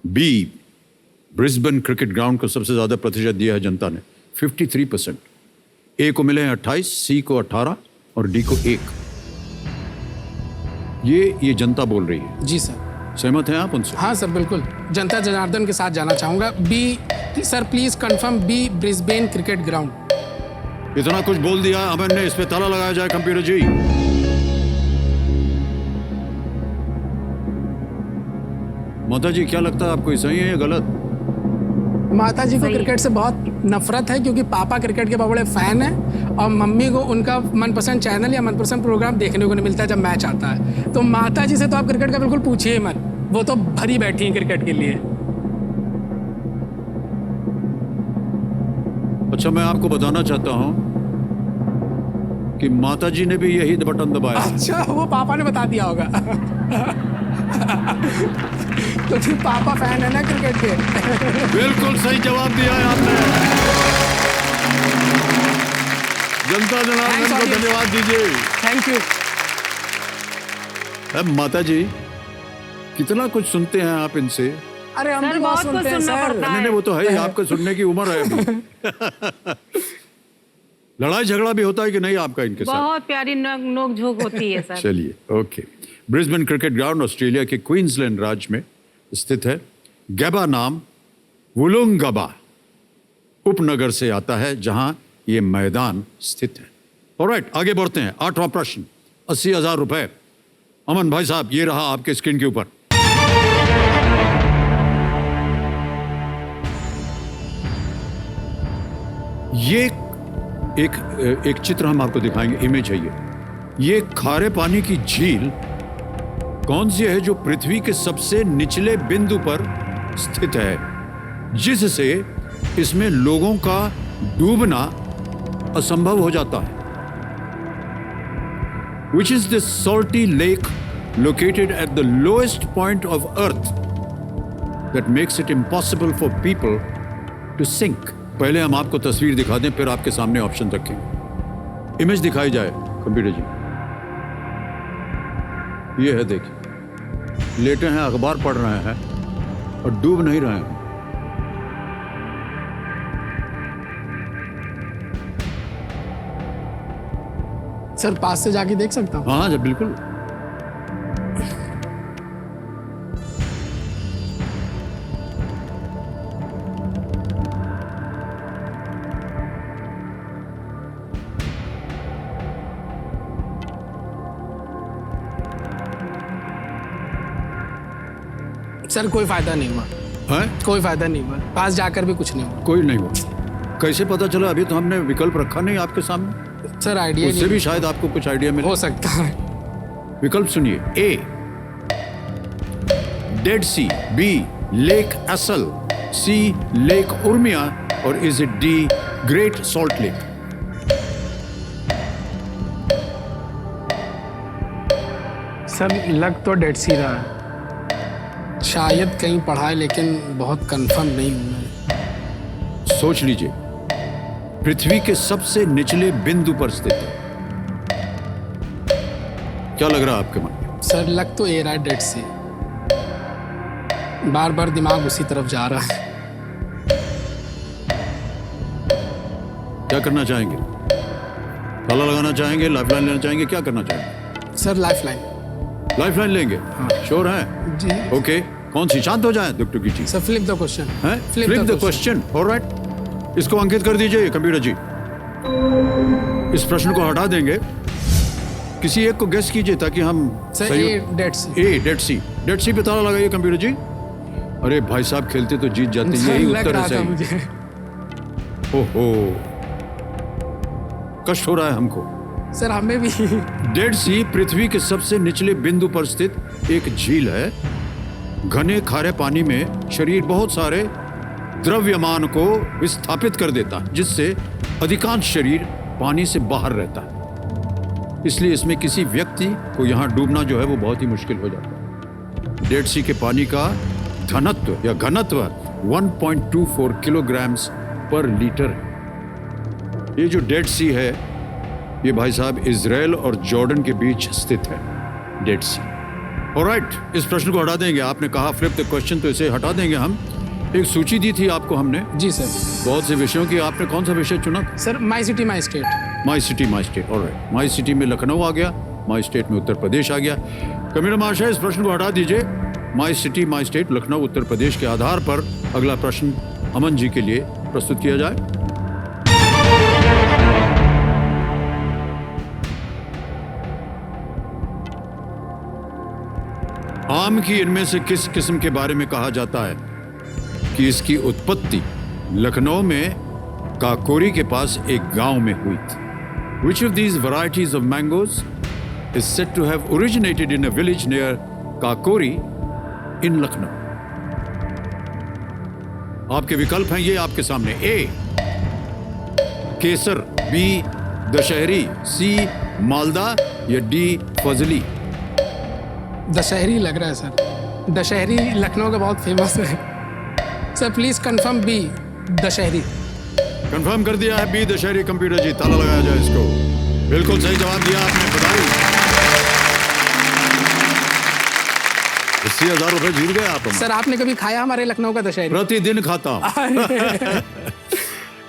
बी, ब्रिस्बेन क्रिकेट ग्राउंड को सबसे ज्यादा प्रतिशत दिया है जनता ने 53%। ए को मिले हैं 28, सी को 18 और डी को 1। ये जनता बोल रही है। जी सर। सहमत हैं आप उनसे? हाँ सर, बिल्कुल जनता जनार्दन के साथ जाना चाहूंगा। B sir, please confirm B, Brisbane cricket ground. इतना कुछ बोल दिया अमन ने, इस पे ताला लगाया जाए कंप्यूटर जी। माता जी क्या लगता है आपको, सही है या गलत? माता जी को सही है। क्रिकेट से बहुत नफरत है क्योंकि पापा क्रिकेट के बहुत बड़े फैन हैं और मम्मी को उनका मनपसंद चैनल या मनपसंद प्रोग्राम देखने को नहीं मिलता जब मैच आता है। तो माता जी से तो आप क्रिकेट का बिल्कुल पूछिए ही मत, वो तो भरी बैठी हैं क्रिकेट के लिए। अच्छा, मैं आपको बताना चाहता हूं कि माता जी ने भी यही बटन दबाया। अच्छा, वो पापा ने बता दिया होगा। तो फिर पापा फैन है ना क्रिकेट के। बिल्कुल सही जवाब दिया है आपने। जनता जनार्दन को धन्यवाद दीजिए। Thank you. अब माता जी कितना कुछ सुनते हैं आप इनसे। अरे हम सर, भी बहुत बहुत कुछ सुनते हैं सुनना सर। पड़ता नहीं नहीं, वो तो है ही, आपको सुनने की उम्र है अभी। लड़ाई झगड़ा भी होता है कि नहीं आपका इनके साथ? बहुत प्यारी नोक झोंक होती है सर। चलिए, okay. Brisbane cricket ground Australia के क्वींसलैंड राज्य में स्थित है। गैबा नाम वुलुंगबा उपनगर से आता है जहां ये मैदान स्थित है। ऑलराइट, आगे बढ़ते हैं। 8वां प्रश्न, 80,000 रुपए। अमन भाई साहब, ये रहा आपके स्क्रीन के ऊपर। ये एक चित्र हम आपको दिखाएंगे, इमेज है ये खारे पानी की झील कौन सी है जो पृथ्वी के सबसे निचले बिंदु पर स्थित है, जिससे इसमें लोगों का डूबना असंभव हो जाता है? Which is this salty lake located at the lowest point of Earth that makes it impossible for people to sink? पहले हम आपको तस्वीर दिखा दें, फिर आपके सामने ऑप्शन रखेंगे। इमेज दिखाई जाए कंप्यूटर जी। ये है, देखिए, लेटे हैं, अखबार पढ़ रहे हैं और डूब नहीं रहे हैं। सर पास से जाके देख सकता हूँ? हाँ जी, बिल्कुल। सर कोई फायदा नहीं हुआ। है? कोई फायदा नहीं हुआ, पास जाकर भी कुछ नहीं हुआ। कोई नहीं हुआ। कैसे पता चला? अभी तो हमने विकल्प रखा नहीं आपके सामने। सर आइडिया उससे नहीं भी शायद आपको कुछ आइडिया मिले। हो सकता है। विकल्प सुनिए। ए, डेड सी, बी, लेक एसल, सी, लेक उर्मिया, और is it D, great salt lake? Sir लग तो डेड सी रहा है, शायद कहीं पढ़ा है लेकिन बहुत कंफर्म नहीं हूं मैं। सोच लीजिए। पृथ्वी के सबसे निचले बिंदु पर स्थित है। क्या लग रहा है आपके मन में? सर लग तो ए रहा है डेड सी, बार बार दिमाग उसी तरफ जा रहा है। क्या करना चाहेंगे? ताला लगाना चाहेंगे, लाइफलाइन लेना चाहेंगे, क्या करना चाहेंगे? Sir lifeline. लाइफलाइन लेंगे? श्योर हैं? जी। ओके, कौन सी? शांत हो जाए दुखटुकी ji. Sir flip the question. हैं? Flip the question. ऑलराइट, इसको अंकित कर दीजिए कंप्यूटर जी। इस प्रश्न को हटा देंगे। किसी एक को गेस कीजिए ताकि हम सर सही- A Dead Sea. A, Dead Sea. Dead Sea पे ताला लगाइए कंप्यूटर जी। अरे भाई साहब, खेलते तो जीत जाते, यही लग उत्तर रहा है था सही। मुझे। ओहो, कष्ट हो रहा है हमको। सर हमें भी। डेड सी पृथ्वी के सबसे निचले बिंदु पर स्थित एक झील है। घने खारे पानी में शरीर बहुत सारे द्रव्यमान को विस्थापित कर देता है, जिससे अधिकांश शरीर पानी से बाहर रहता है। इसलिए इसमें किसी व्यक्ति को यहाँ डूबना जो है वो बहुत ही मुश्किल हो जाता है। डेड सी के पानी का घनत्व या घनत्व 1.24 किलोग्राम्स पर लीटर है। ये जो डेड सी है, ये भाई साहब इजराइल और जॉर्डन के बीच स्थित है। डेड सी ऑलराइट, इस प्रश्न को हटा देंगे। आपने कहा फ्लिप द क्वेश्चन, तो इसे हटा देंगे हम। एक सूची दी थी आपको हमने जी सर। बहुत से विषयों की, आपने कौन सा विषय चुना? Sir my city my state. My city my state, alright. My city में लखनऊ आ गया, माई स्टेट में उत्तर प्रदेश आ गया। कमिश्नर महाशय, इस प्रश्न को हटा दीजिए। My city my state Lucknow Uttar Pradesh के आधार पर अगला प्रश्न अमन जी के लिए प्रस्तुत किया जाए। आम की इनमें से किस किस्म के बारे में कहा जाता है कि इसकी उत्पत्ति लखनऊ में काकोरी के पास एक गांव में हुई थी? Which of these varieties of mangoes is said to have originated in a village near Kakori in Lucknow? आपके विकल्प हैं ये आपके सामने। ए केसर, बी दशहरी, सी मालदा या डी फजली। दशहरी लग रहा है सर। दशहरी लखनऊ का बहुत फेमस है sir. Please confirm B Dasheri. Confirm कर दिया है बी दशहरी। कंप्यूटर जी ताला लगाया जाए इसको। बिल्कुल सही जवाब दिया आपने, बधाई। 80,000 रुपए जीत गए आप। सर आपने कभी खाया हमारे लखनऊ का दशहरी? प्रतिदिन खाता हूं।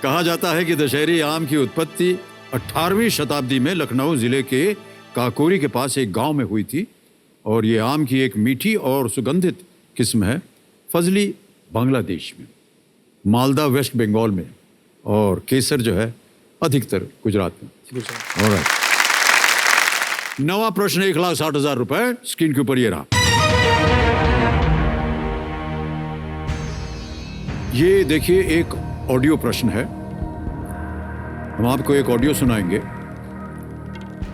कहा जाता है कि दशहरी आम की उत्पत्ति 18वीं शताब्दी में लखनऊ जिले के काकोरी के पास एक गांव में हुई थी और ये आम की एक मीठी और सुगंधित किस्म है। फजली बांग्लादेश में, मालदा वेस्ट बंगाल में और केसर जो है अधिकतर गुजरात में। Alright. नवा प्रश्न 1,60,000 रुपए स्क्रीन के ऊपर ये रहा। ये देखिए एक ऑडियो प्रश्न है। हम आपको एक ऑडियो सुनाएंगे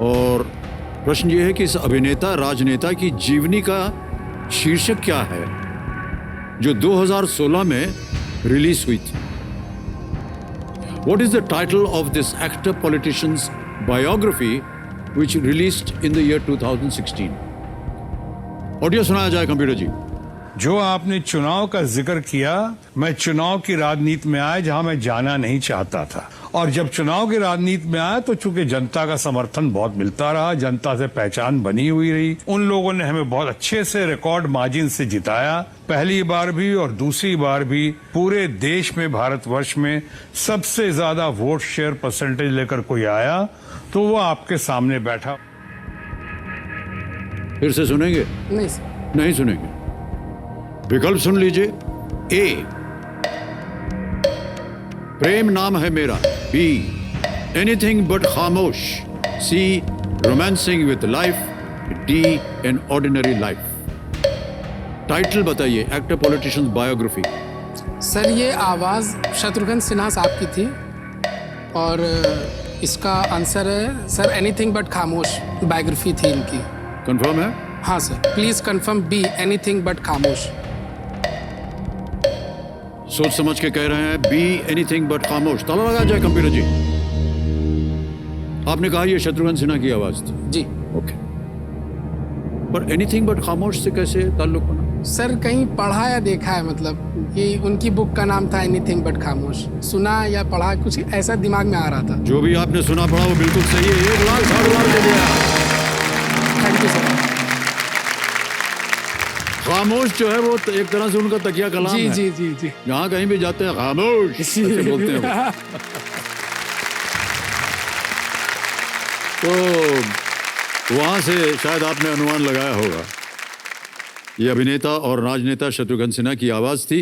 और प्रश्न ये है कि इस अभिनेता राजनेता की जीवनी का शीर्षक क्या है जो 2016 में रिलीज हुई थी? What is the title of this actor politician's biography which released in the year 2016? Audio सुनाया जाए कंप्यूटर जी। जो आपने चुनाव का जिक्र किया, मैं चुनाव की राजनीति में आया जहां मैं जाना नहीं चाहता था, और जब चुनाव की राजनीति में आया तो चूंकि जनता का समर्थन बहुत मिलता रहा, जनता से पहचान बनी हुई रही, उन लोगों ने हमें बहुत अच्छे से रिकॉर्ड मार्जिन से जिताया। पहली बार भी और दूसरी बार भी पूरे देश में, भारतवर्ष में सबसे ज्यादा वोट शेयर परसेंटेज लेकर कोई आया तो वो आपके सामने बैठा। फिर से सुनेंगे? नहीं सर। नहीं सुनेंगे। विकल्प सुन लीजिए। ए प्रेम नाम है मेरा, B anything but Khamosh, C romancing with life, D an ordinary life. Title बताइए एक्टर पॉलिटिशियन बायोग्राफी। सर ये आवाज़ शत्रुघ्न सिन्हा साहब की थी और इसका आंसर है सर एनीथिंग बट खामोश। बायोग्राफी थी इनकी। कंफर्म है? हाँ sir. Please confirm B anything but खामोश। सोच समझ के कह रहे हैं बी एनीथिंग बट खामोश। ताला लगा जाए कंप्यूटर जी। आपने कहा ये शत्रुघ्न सिन्हा की आवाज थी। जी ओके, पर एनीथिंग बट खामोश से कैसे ताल्लुक बना? सर कहीं पढ़ा या देखा है, मतलब कि उनकी बुक का नाम था एनीथिंग बट खामोश। सुना या पढ़ा, कुछ ऐसा दिमाग में आ रहा था। जो भी आपने सुना पढ़ा वो बिल्कुल सही है। 1,60,000 दे दिया। Thank you sir. खामोश जो है वो एक तरह से उनका तकिया कलाम जी है। जी जी जी। जहाँ कहीं भी जाते हैं खामोश ऐसे बोलते हैं वो। तो वहां से शायद आपने अनुमान लगाया होगा। ये अभिनेता और राजनेता शत्रुघ्न सिन्हा की आवाज थी।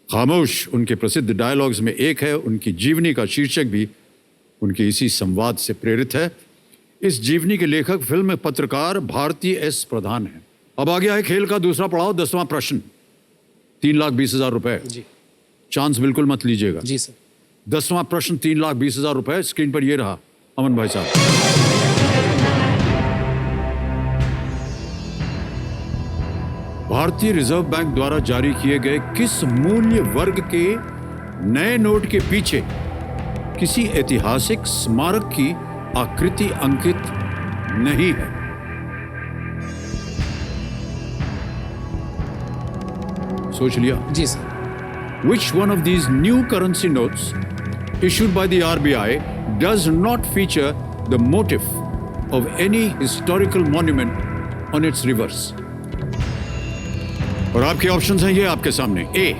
खामोश उनके प्रसिद्ध डायलॉग्स में एक है। उनकी जीवनी का शीर्षक भी उनके इसी संवाद से प्रेरित है। इस जीवनी के लेखक फिल्म पत्रकार भारती एस प्रधान हैं। अब आ गया है खेल का दूसरा पड़ाव, 10वां प्रश्न। 3,20,000 रुपए। जी चांस बिल्कुल मत लीजिएगा। जी सर। 10वां प्रश्न 3,20,000 रुपए। स्क्रीन पर ये रहा अमन भाई साहब। भारतीय रिजर्व बैंक द्वारा जारी किए गए किस मूल्य वर्ग के नए नोट के पीछे किसी ऐतिहासिक स्मारक की आकृति अंकित नहीं है? सोच लिया? जी sir. Which one of these new currency notes issued by the RBI does not feature the motif of any historical monument on its reverse? और आपके ऑप्शंस हैं ये आपके सामने। ए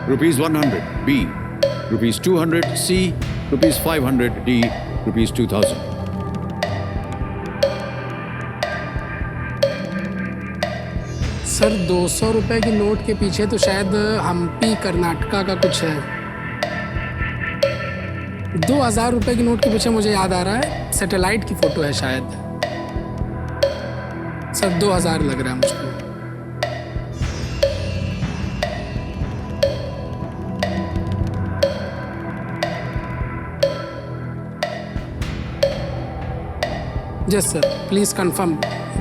₹100, बी ₹200, सी ₹500, डी ₹2000। सर 200 रुपए की नोट के पीछे तो शायद हम्पी कर्नाटका का कुछ है। 2000 रुपए की नोट के पीछे मुझे याद आ रहा है सैटेलाइट की फोटो है शायद। सर 2000 लग रहा है मुझको। Yes sir, please confirm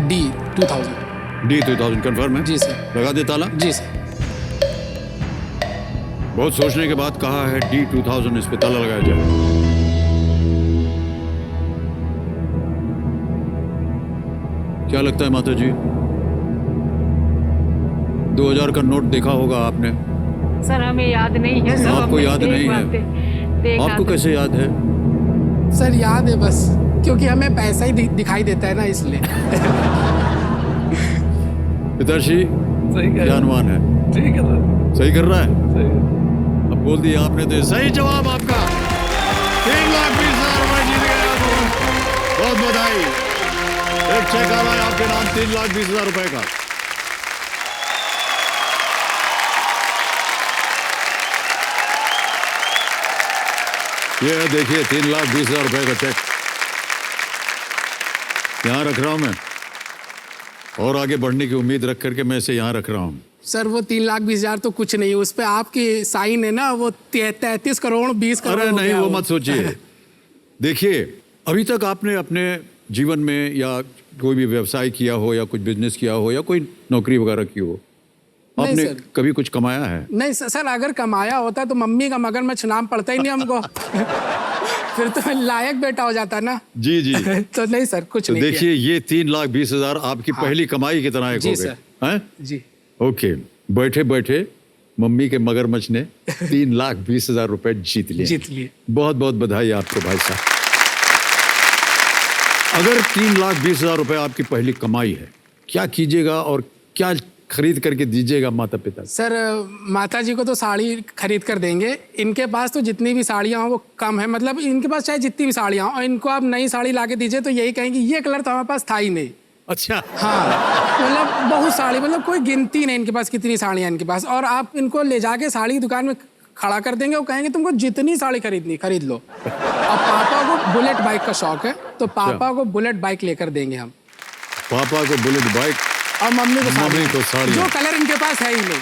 D 2000। D 2000 confirm है? जी सर। लगा दे ताला? जी सर। बहुत सोचने के बाद कहा है डी 2000, इस पे ताला लगाया जाए। क्या लगता है माता जी? 2000 का नोट देखा होगा आपने? सर हमें याद नहीं है। सब आपको हमने याद देख नहीं बातें- है? देखा आपको था। कैसे याद है? सर याद है बस, क्योंकि हमें पैसा ही दिखाई देता है ना, इसलिए। पिताश्री सही कह क्या रहे अनुमान है? हैं। ठीक है सर, सही कर रहा है? सही है। अब बोल दिया आपने तो सही जवाब आपका। 3,20,000 रुपए जीत गए आप। बहुत बधाई। एक चेक आ रहा है आपके नाम 3,20,000 रुपए का। ये है, देखिए 3,20,000 रुपए का चेक यहाँ रख रहा हूं मैं, और आगे बढ़ने की उम्मीद रख करके मैं इसे यहाँ रख रहा हूं। सर वो 3,20,000 तो कुछ नहीं, उस पे आपकी साइन है ना, वो 33 करोड़ 20 करोड़ अरे हो नहीं, गया वो मत सोचिए। देखिए, अभी तक आपने अपने जीवन में या कोई भी व्यवसाय किया हो या कुछ बिजनेस किया हो या कोई नौकरी वगैरह की हो, नहीं आपने सर। कभी कुछ कमाया है? नहीं सर, अगर कमाया होता तो मम्मी का मगरमच्छ नाम पड़ता ही नहीं हमको। फिर तो लायक बेटा हो जाता ना। जी जी। तो नहीं सर, कुछ तो नहीं देखिए, ये 3,20,000 आपकी पहली कमाई की तरह एक जी हो गए सर। हैं? किया। जी ओके, बैठे बैठे मम्मी के मगरमच्छ ने 3,20,000 रुपए जीत लिए। जीत लिए। बहुत बहुत बधाई आपको भाई साहब। अगर 3,20,000 रुपए आपकी पहली कमाई है, क्या कीजिएगा और क्या खरीद करके दीजिएगा माता पिता? सर, माता जी को तो साड़ी खरीद कर देंगे। इनके पास तो जितनी भी साड़ियाँ हों वो कम है, मतलब इनके पास चाहे जितनी भी साड़ियाँ हों, और इनको आप नई साड़ी ला के दीजिए तो यही कहेंगे ये कलर तो हमारे पास था ही नहीं। अच्छा। हाँ, मतलब बहुत साड़ी, मतलब कोई गिनती नहीं इनके पास कितनी साड़ियाँ इनके पास। और आप इनको ले जाके साड़ी की दुकान में खड़ा कर देंगे, वो कहेंगे तुमको जितनी साड़ी खरीदनी खरीद लो। और पापा को बुलेट बाइक का शौक है, तो पापा को बुलेट बाइक लेकर देंगे हम। पापा को बुलेट बाइक और मम्मी को साड़ी, जो कलर इनके पास है ही नहीं।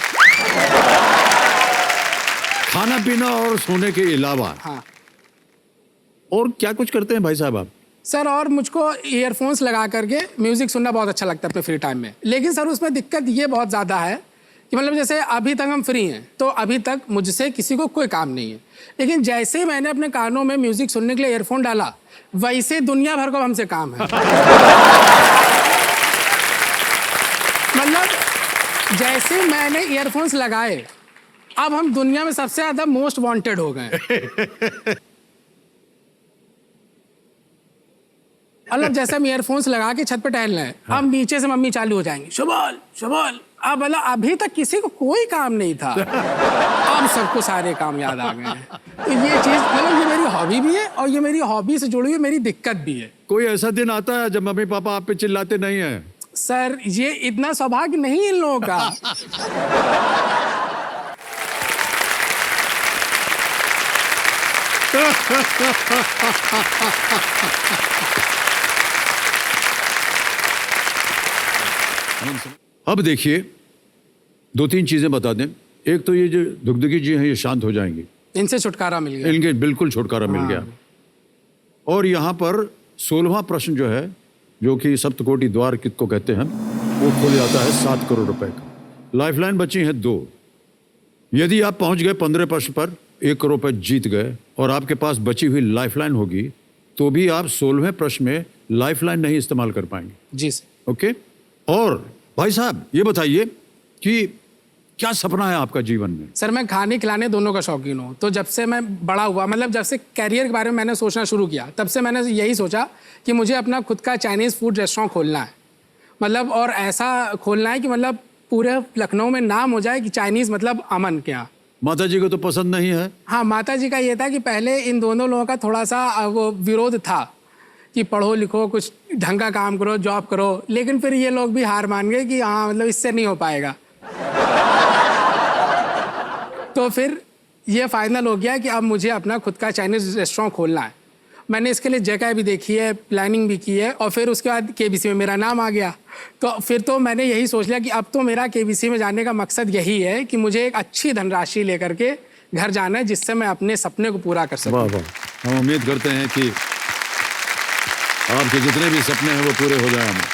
खाना पीना और सोने के अलावा हाँ और क्या कुछ करते हैं भाई साहब आप? सर, और मुझको ईयरफोन्स लगा करके म्यूजिक सुनना बहुत अच्छा लगता है अपने फ्री टाइम में। लेकिन सर उसमें दिक्कत ये बहुत ज़्यादा है कि मतलब जैसे अभी तक हम फ्री हैं तो अभी तक मुझसे किसी को कोई काम नहीं है, लेकिन जैसे ही मैंने अपने कानों में म्यूजिक सुनने के लिए ईयरफोन डाला, वैसे दुनिया भर को हमसे काम है। मतलब जैसे मैंने ईयरफोन्स लगाए, अब हम दुनिया में सबसे ज्यादा मोस्ट वांटेड हो गए। मतलब जैसे हम ईयरफोन्स लगा के छत पे टहल रहे हैं, अब नीचे से मम्मी चालू हो जाएंगी, शुभल शुभल। अब मतलब अभी तक किसी को कोई काम नहीं था, अब सबको सारे काम याद आ गए हैं। तो ये चीज, मतलब ये मेरी हॉबी भी है और ये मेरी हॉबी से जुड़ी हुई मेरी दिक्कत भी है। कोई ऐसा दिन आता है जब मम्मी पापा आप पे चिल्लाते नहीं है? सर, ये इतना सौभाग्य नहीं इन लोगों का। अब देखिए, दो तीन चीजें बता दें। एक तो ये जो दुगदुगी जी हैं ये शांत हो जाएंगी, इनसे छुटकारा मिल गया। इनके बिल्कुल छुटकारा मिल गया। और यहाँ पर 16वां प्रश्न जो है, जो कि सप्तकोटि द्वार किसको कहते हैं, वो खुल जाता है 7 करोड़ रुपए का। लाइफलाइन बची है 2। यदि आप पहुंच गए 15 प्रश्न पर, 1 करोड़ रुपए जीत गए और आपके पास बची हुई लाइफलाइन होगी, तो भी आप 16वें प्रश्न में लाइफलाइन नहीं इस्तेमाल कर पाएंगे। जी सर। ओके। और भाई साहब ये बताइए कि क्या सपना है आपका जीवन में? सर, मैं खाने खिलाने दोनों का शौकीन हूँ। तो जब से मैं बड़ा हुआ, मतलब जब से कैरियर के बारे में मैंने सोचना शुरू किया, तब से मैंने यही सोचा कि मुझे अपना खुद का चाइनीज़ फूड रेस्टोरेंट खोलना है। मतलब और ऐसा खोलना है कि मतलब पूरे लखनऊ में नाम हो जाए कि चाइनीज मतलब अमन के यहाँ। माता जी को तो पसंद नहीं है। हाँ, माता जी का ये था कि पहले इन दोनों लोगों का थोड़ा सा वो विरोध था कि पढ़ो लिखो, कुछ ढंग का काम करो, जॉब करो, लेकिन फिर ये लोग भी हार मान गए कि हाँ मतलब इससे नहीं हो पाएगा। तो फिर ये फाइनल हो गया कि अब मुझे अपना खुद का चाइनीज रेस्टोरेंट खोलना है। मैंने इसके लिए जगह भी देखी है, प्लानिंग भी की है, और फिर उसके बाद केबीसी में मेरा नाम आ गया। तो फिर तो मैंने यही सोच लिया कि अब तो मेरा केबीसी में जाने का मकसद यही है कि मुझे एक अच्छी धनराशि लेकर के घर जाना है, जिससे मैं अपने सपने को पूरा कर सकूं। वाह वाह, हम उम्मीद करते हैं कि आपके जितने भी सपने हैं वो पूरे हो जाए। हमें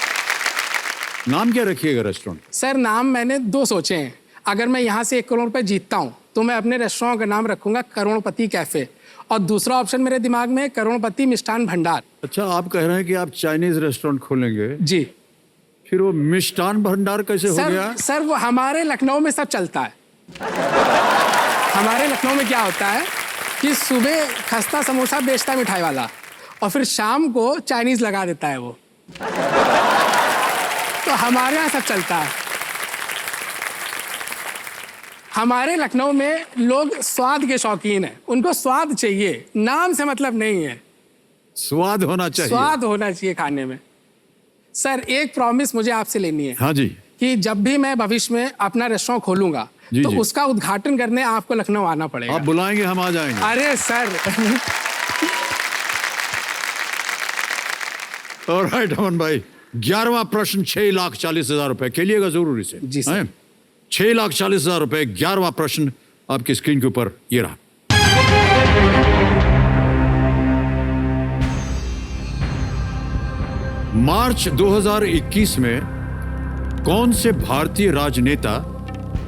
नाम क्या रखिएगा रेस्टोरेंट? सर नाम मैंने 2 सोचे हैं। अगर मैं यहाँ से 1 करोड़ रुपए जीतता हूँ तो मैं अपने रेस्टोरेंट का नाम रखूंगा करोड़पति कैफे, और दूसरा ऑप्शन मेरे दिमाग में है करोड़पति मिष्ठान भंडार। अच्छा, आप कह रहे हैं कि आप चाइनीज रेस्टोरेंट खोलेंगे, जी फिर वो मिष्ठान भंडार कैसे हो गया? सर वो हमारे लखनऊ में सब चलता है। हमारे लखनऊ में क्या होता है कि सुबह खस्ता समोसा बेचता है मिठाई वाला, और फिर शाम को चाइनीज लगा देता है वो। तो हमारे यहाँ सब चलता है। हमारे लखनऊ में लोग स्वाद के शौकीन हैं, उनको स्वाद चाहिए, नाम से मतलब नहीं है, स्वाद होना चाहिए। स्वाद होना चाहिए खाने में। सर एक प्रॉमिस मुझे आपसे लेनी है। हाँ जी। कि जब भी मैं भविष्य में अपना रेस्टोरेंट खोलूंगा जी, तो जी। उसका उद्घाटन करने आपको लखनऊ आना पड़ेगा। आप बुलाएंगे, हम आ जाएंगे। अरे सर। ऑलराइट अमन भाई, 11वां प्रश्न 6,40,000 रुपए, खेलिएगा जरूर इसे। जी सर। हैं? 6,40,000 रुपए, 11वां प्रश्न आपकी स्क्रीन के ऊपर ये रहा। मार्च 2021 में कौन से भारतीय राजनेता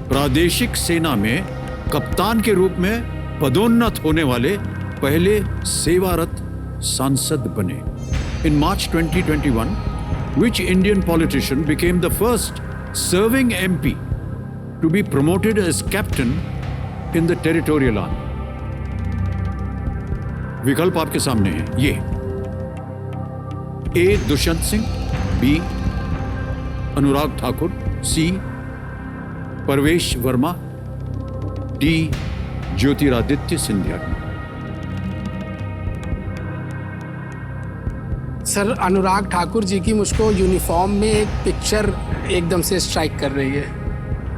प्रादेशिक सेना में कप्तान के रूप में पदोन्नत होने वाले पहले सेवारत सांसद बने? इन मार्च 2021, which Indian politician became the first serving MP to be promoted as captain in the territorial army? विकल्प आपके सामने हैं ये: ए दुष्यंत सिंह, बी अनुराग ठाकुर, सी परवेश वर्मा, डी ज्योतिरादित्य सिंधिया। सर अनुराग ठाकुर जी की मुझको यूनिफॉर्म में एक पिक्चर एकदम से स्ट्राइक कर रही है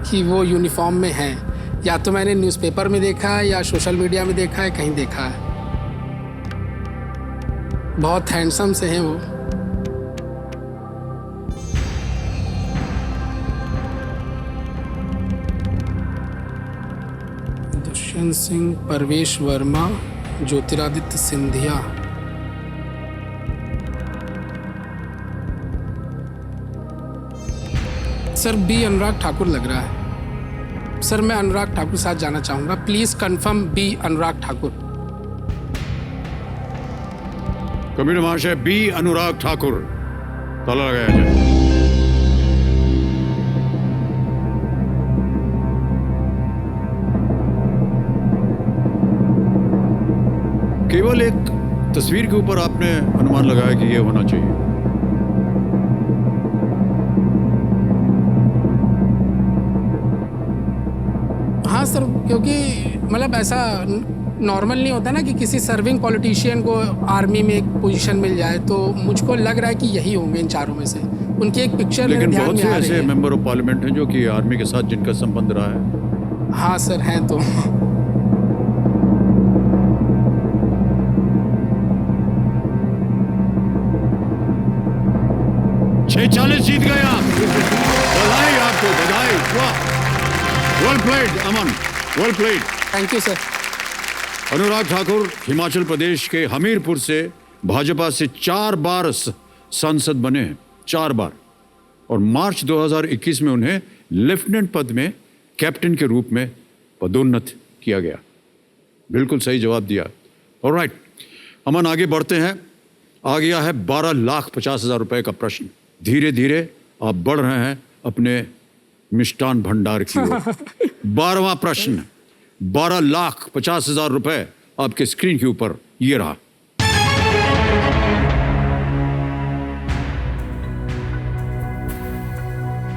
कि वो यूनिफॉर्म में हैं। या तो मैंने न्यूज़पेपर में देखा है या सोशल मीडिया में देखा है, कहीं देखा है। बहुत हैंडसम से हैं वो। दुष्यंत सिंह, परवेश वर्मा, ज्योतिरादित्य सिंधिया। सर बी अनुराग ठाकुर लग रहा है। सर मैं अनुराग ठाकुर साथ जाना चाहूंगा, please confirm B Anurag Thakur. Commissioner महाशय, बी अनुराग ठाकुर, ताला लगाया जाए। केवल एक तस्वीर के ऊपर आपने अनुमान लगाया कि ये होना चाहिए। हाँ सर, क्योंकि मतलब ऐसा नॉर्मल नहीं होता ना कि किसी सर्विंग पॉलिटिशियन को आर्मी में एक पोजीशन मिल जाए, तो मुझको लग रहा है कि यही होंगे इन चारों में से। उनकी एक पिक्चर मेरे लेकिन ध्यान बहुत में से आ रही ऐसे है। मेंबर ऑफ पार्लियामेंट हैं जो कि आर्मी के साथ जिनका संबंध रहा है। हाँ सर हैं तो। छह 40 जीत गए आप। बधाई आपको, बधाई। वाह, well played Aman, well played. Thank you sir. Anurag Thakur Himachal Pradesh के हमीरपुर से भाजपा से 4 बार सांसद बने हैं, 4 बार, और मार्च 2021 में उन्हें लेफ्टिनेंट पद में कैप्टन के रूप में पदोन्नत किया गया। बिल्कुल सही जवाब दिया। ऑलराइट अमन, आगे बढ़ते हैं। आ गया है 12,50,000 रुपए का प्रश्न। धीरे धीरे आप बढ़ रहे हैं अपने मिष्ठान भंडार की ओर। 12वां प्रश्न, 12,50,000 रुपए आपके स्क्रीन के ऊपर ये रहा।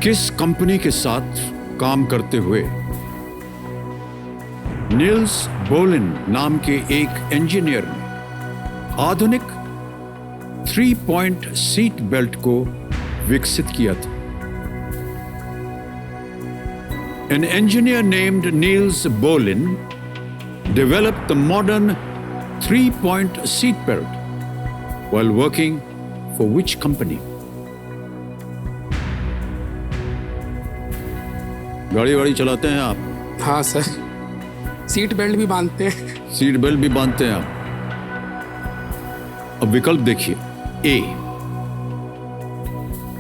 किस कंपनी के साथ काम करते हुए नील्स बोलिन नाम के एक इंजीनियर ने आधुनिक 3-point सीट बेल्ट को विकसित किया था? An engineer named Niels Bohlin developed the modern 3-point seat belt while working for which company? गाड़ी वाड़ी चलाते हैं आप? हाँ सर, सीट बेल्ट भी बांधते हैं। सीट बेल्ट भी बांधते हैं आप? अब विकल्प देखिए। ए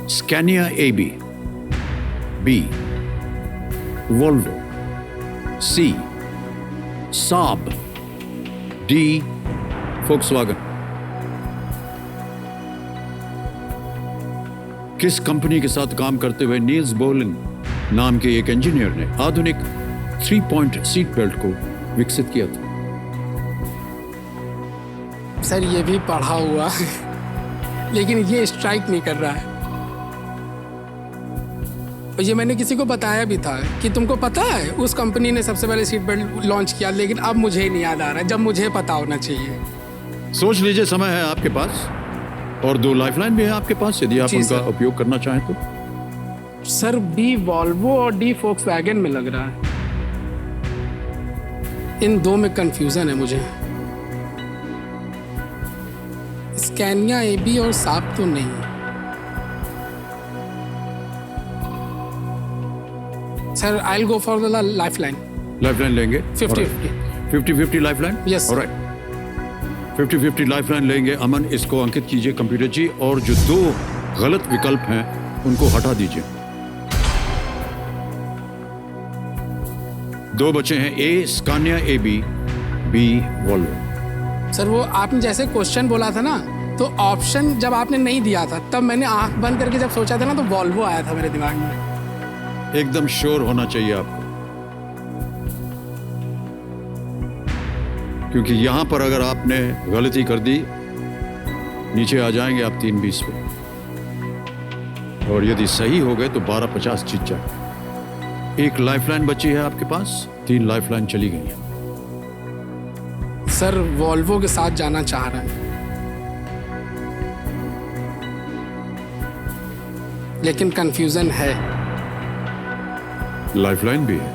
स्कैनिया AB, बी वोल्वो, सी साब, डी फोक्सवैगन। किस कंपनी के साथ काम करते हुए नील्स बोलिन नाम के एक इंजीनियर ने आधुनिक 3-point सीट बेल्ट को विकसित किया था? सर ये भी पढ़ा हुआ लेकिन ये स्ट्राइक नहीं कर रहा है। और ये मैंने किसी को बताया भी था कि तुमको पता है उस कंपनी ने सबसे पहले सीट बेल्ट लॉन्च किया, लेकिन अब मुझे ही नहीं याद आ रहा है, जब मुझे पता होना चाहिए। सोच लीजिए, समय है आपके पास और 2 लाइफलाइन भी है आपके पास, यदि आप जी उनका सर। उपयोग करना चाहें तो। सर बी वॉल्वो और डी फोक्सवैगन में लग रहा है। इन 2 में कंफ्यूजन है मुझे। स्कैनिया AB और साब तो नहीं। Sir I will go for the lifeline. Lifeline लेंगे? 50-50। 50-50 lifeline? Yes, sir. Alright, 50-50 lifeline लेंगे। अमन, इसको अंकित कीजिए कंप्यूटर जी, और जो 2 गलत विकल्प हैं उनको हटा दीजिए। 2 बचे हैं, A Scania AB, B Volvo. Sir वो आपने जैसे क्वेश्चन बोला था ना, तो ऑप्शन जब आपने नहीं दिया था तब मैंने आंख बंद करके जब सोचा था ना, तो वॉल्वो आया था मेरे दिमाग में। एकदम श्योर होना चाहिए आपको, क्योंकि यहां पर अगर आपने गलती कर दी नीचे आ जाएंगे आप 3-20 पे, और यदि सही हो गए तो 12-50 जीत जाए। 1 लाइफलाइन बची है आपके पास, 3 लाइफलाइन चली गई है। सर वॉल्वो के साथ जाना चाह रहा है, लेकिन कंफ्यूजन है। लाइफलाइन भी है।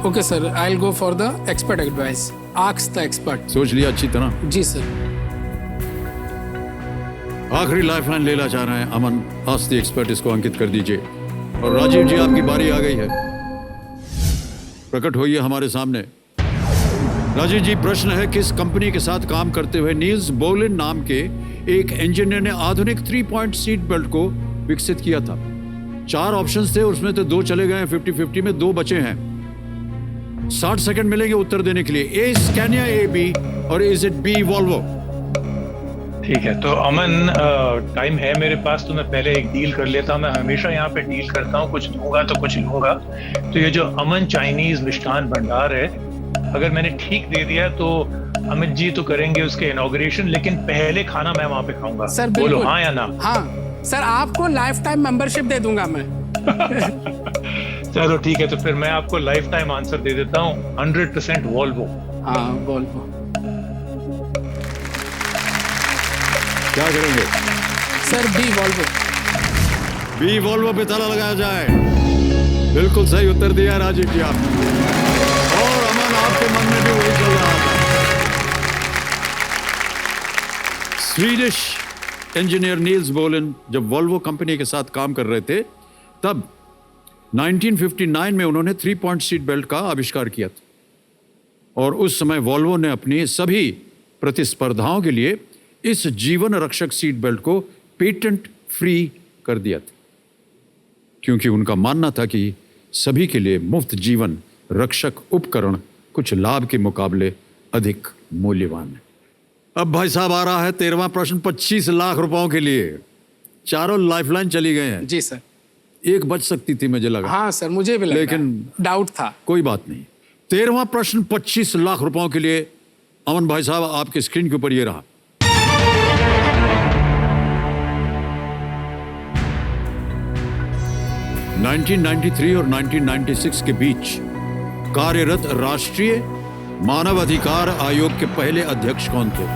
Okay sir, I will go for the expert advice. Ask the expert. सोच लिया अच्छी तरह? जी सर। आखिरी लाइफलाइन लेना चाह रहे हैं अमन। आस्क द एक्सपर्ट, इसको अंकित कर दीजिए। और राजीव जी, आपकी बारी आ गई है, प्रकट होइए हमारे सामने। राजीव जी, प्रश्न है, किस कंपनी के साथ काम करते हुए नील्स बोलिन नाम के एक इंजीनियर ने आधुनिक 3-point सीट बेल्ट को विकसित किया था? 4 ऑप्शंस थे, उसमें तो 2 चले गए हैं। 50-50 में 2 बचे हैं। 60 सेकंड मिलेंगे उत्तर देने के लिए। ए स्कैनिया AB और इज इट बी वोल्वो? ठीक है, तो अमन टाइम है मेरे पास, तो मैं पहले एक डील कर लेता हूँ। मैं हमेशा यहाँ पे डील करता हूँ, कुछ दूंगा तो कुछ लूंगा। तो ये जो अमन चाइनीज मिष्ठान भंडार है, अगर मैंने ठीक दे दिया तो अमित जी तो करेंगे उसके इनॉग्रेशन, लेकिन पहले खाना मैं वहां पे खाऊंगा। सर बोलो बिल्कुल। हाँ या ना? हाँ सर, आपको लाइफ टाइम मेंबरशिप दे दूंगा मैं। चलो ठीक है, तो फिर मैं आपको लाइफ टाइम आंसर दे देता हूँ, 100% वॉल्वो। हाँ वॉल्वो। क्या करेंगे? Sir B Volvo. B Volvo पे ताला लगाया जाए। बिल्कुल सही उत्तर दिया राजीव जी आपने, और अमन आपके मन में भी वही चल रहा था। स्वीडिश इंजीनियर नील्स बोलिन जब वोल्वो कंपनी के साथ काम कर रहे थे, तब 1959 में उन्होंने 3-point सीट बेल्ट का आविष्कार किया था, और उस समय वोल्वो ने अपनी सभी प्रतिस्पर्धाओं के लिए इस जीवन रक्षक सीट बेल्ट को पेटेंट फ्री कर दिया था, क्योंकि उनका मानना था कि सभी के लिए मुफ्त जीवन रक्षक उपकरण कुछ लाभ के मुकाबले अधिक मूल्यवान है। अब भाई साहब आ रहा है 13वां प्रश्न 25 लाख रुपयों के लिए। चारों लाइफलाइन चली गए हैं। जी सर। एक बच सकती थी मुझे लगा। हाँ सर, मुझे भी लगा, लेकिन डाउट था। कोई बात नहीं। 13वां प्रश्न 25 लाख रुपयों के लिए। अमन भाई साहब, आपके स्क्रीन के ऊपर ये रहा। 1993 और 1996 के बीच कार्यरत राष्ट्रीय मानवाधिकार आयोग के पहले अध्यक्ष कौन थे?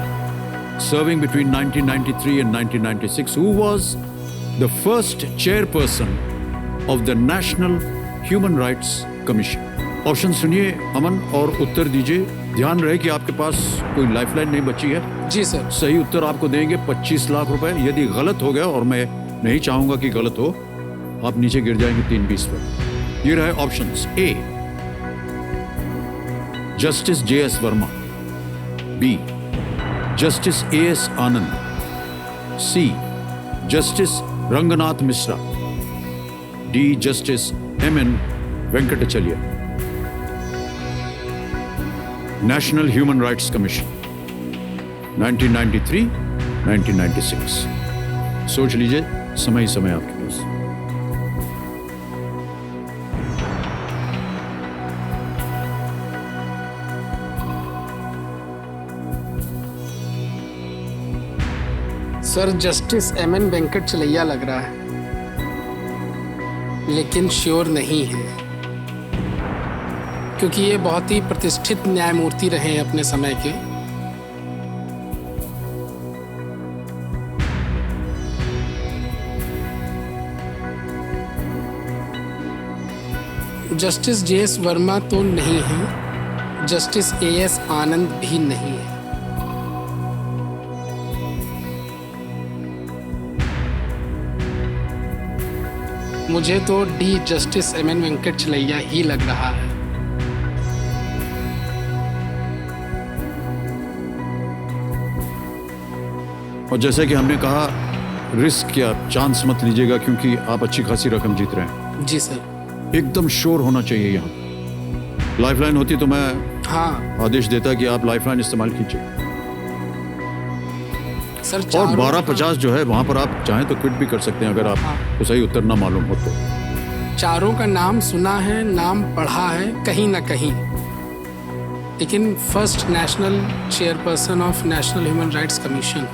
Serving between 1993 and 1996, who was the first chairperson of the National Human Rights Commission? Option सुनिए अमन और उत्तर दीजिए। ध्यान रहे कि आपके पास कोई लाइफलाइन नहीं बची है। जी सर। सही उत्तर आपको देंगे 25 लाख रुपए। यदि गलत हो गया, और मैं नहीं चाहूंगा कि गलत हो, आप नीचे गिर जाएंगे 320 पर। ये रहे ऑप्शंस। A, justice JS. Verma. B, justice AS. Anand. C, justice Ranganath Mishra. D, justice MN. Venkatachaliah. National human rights Commission 1993, 1996। सोच लीजिए, समय ही समय आपके पास। Sir justice MN. वेंकटचलैया लग रहा है, लेकिन श्योर नहीं है, क्योंकि ये बहुत ही प्रतिष्ठित न्यायमूर्ति रहे हैं अपने समय के। Justice JS. वर्मा तो नहीं है, जस्टिस ए.एस. आनंद भी नहीं है। मुझे तो डी, जस्टिस एम.एन. वेंकटचलैया ही लग रहा है। और जैसे कि हमने कहा, रिस्क या चांस मत लीजिएगा, क्योंकि आप अच्छी खासी रकम जीत रहे हैं। जी सर। एकदम श्योर होना चाहिए। यहाँ लाइफलाइन होती तो मैं आदेश देता कि आप लाइफलाइन इस्तेमाल कीजिए। सर और 1250 जो है, वहां पर आप चाहें तो क्विट भी कर सकते हैं, अगर आपको सही उत्तर ना मालूम हो तो। चारों का नाम सुना है, नाम पढ़ा है कहीं ना कहीं, लेकिन first national chairperson of national human rights commission.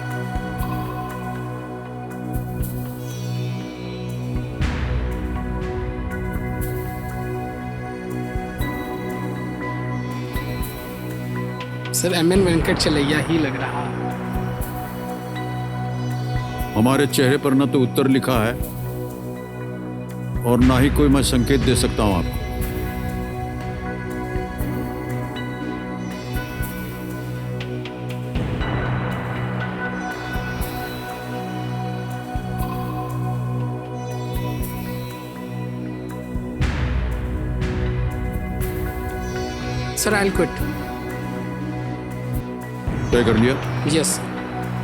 Sir M N. Venkatachaliah ही लग रहा है। हमारे चेहरे पर ना तो उत्तर लिखा है, और ना ही कोई मैं संकेत दे सकता हूं आपको। Sir I will quit. तय कर लिया? यस।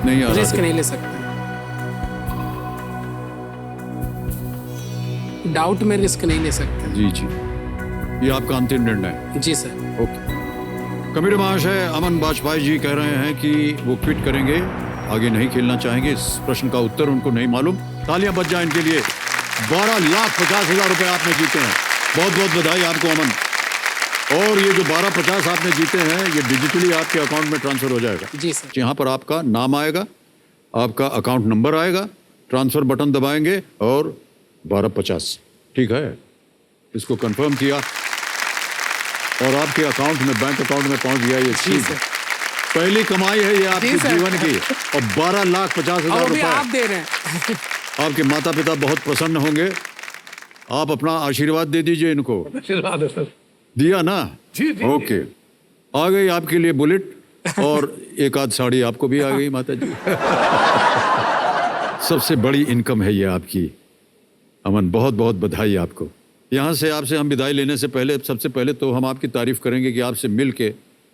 नहीं आ रहा रिस्क था। नहीं ले सकते। डाउट में रिस्क नहीं ले सकते। जी जी, ये आपका अंतिम निर्णय है। जी सर। ओके। कमिटी महाशय अमन बाजपेयी जी कह रहे हैं कि वो क्विट करेंगे, आगे नहीं खेलना चाहेंगे। इस प्रश्न का उत्तर उनको नहीं मालूम। तालियां बज जाएं इनके लिए। 12,50,000 रुपए आपने जीते हैं। बहुत बहुत बधाई आपको अमन। और ये जो 12,50 आपने जीते हैं, ये डिजिटली आपके अकाउंट में ट्रांसफर हो जाएगा। जी सर। यहाँ पर आपका नाम आएगा, आपका अकाउंट नंबर आएगा, ट्रांसफर बटन दबाएंगे और 12,50, ठीक है, इसको कंफर्म किया और आपके अकाउंट में, बैंक अकाउंट में पहुंच गया। ये जी सर। पहली कमाई है ये आपके सर। जीवन की। और 12,50,000 और अभी रुपए आप दे रहे हैं। आपके माता पिता बहुत प्रसन्न होंगे। आप अपना आशीर्वाद दे दीजिए इनको। आशीर्वाद है सर। दिया ना? जी, जी, ओके। आ गई आपके लिए बुलेट, और एक आध साड़ी आपको भी आ गई माता जी। सबसे बड़ी इनकम है ये आपकी। अमन बहुत बहुत बधाई आपको। यहाँ से आपसे हम विदाई लेने से पहले, सबसे पहले तो हम आपकी तारीफ करेंगे कि आपसे मिल के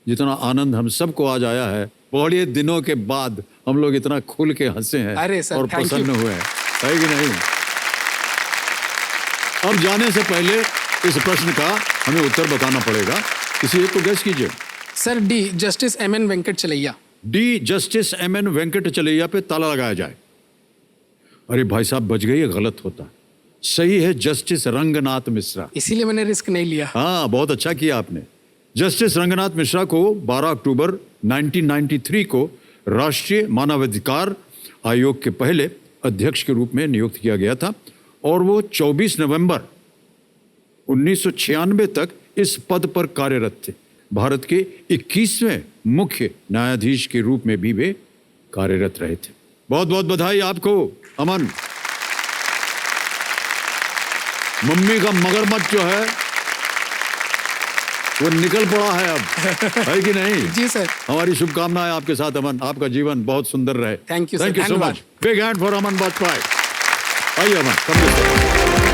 जितना आनंद हम सबको आज आया है। बड़े दिनों के बाद हम लोग इतना खुल के हंसे हैं। अरे सर, और thank you। प्रसन्न हुए हैं, है कि नहीं? अब जाने से पहले इस प्रश्न का हमें उत्तर बताना पड़ेगा। किसी एक को गेस कीजिए। Sir D, justice MN. Venkatachaliah. D, justice MN. Venkatachaliah पे ताला लगाया जाए। अरे भाई साहब, बच गई, गलत होता। सही है जस्टिस रंगनाथ मिश्रा। इसीलिए मैंने रिस्क नहीं लिया। हाँ, बहुत अच्छा किया आपने। जस्टिस रंगनाथ मिश्रा को 12 अक्टूबर 1993 को राष्ट्रीय मानवाधिकार आयोग के पहले अध्यक्ष के रूप में नियुक्त किया गया था, और वो 24 नवंबर 1996 तक इस पद पर कार्यरत थे। भारत के 21वें मुख्य न्यायाधीश के रूप में भी वे कार्यरत रहे थे। बहुत बहुत बधाई आपको अमन। मम्मी का मगरमच्छ जो है वो निकल पड़ा है अब, है कि नहीं? जी सर। हमारी शुभकामनाएं आपके साथ अमन, आपका जीवन बहुत सुंदर रहे। Thank you, sir. Thank you सो धन्यवाद। मच। बिग हैंड फॉर अमन बाजपेयी। आइए अमन, come this way.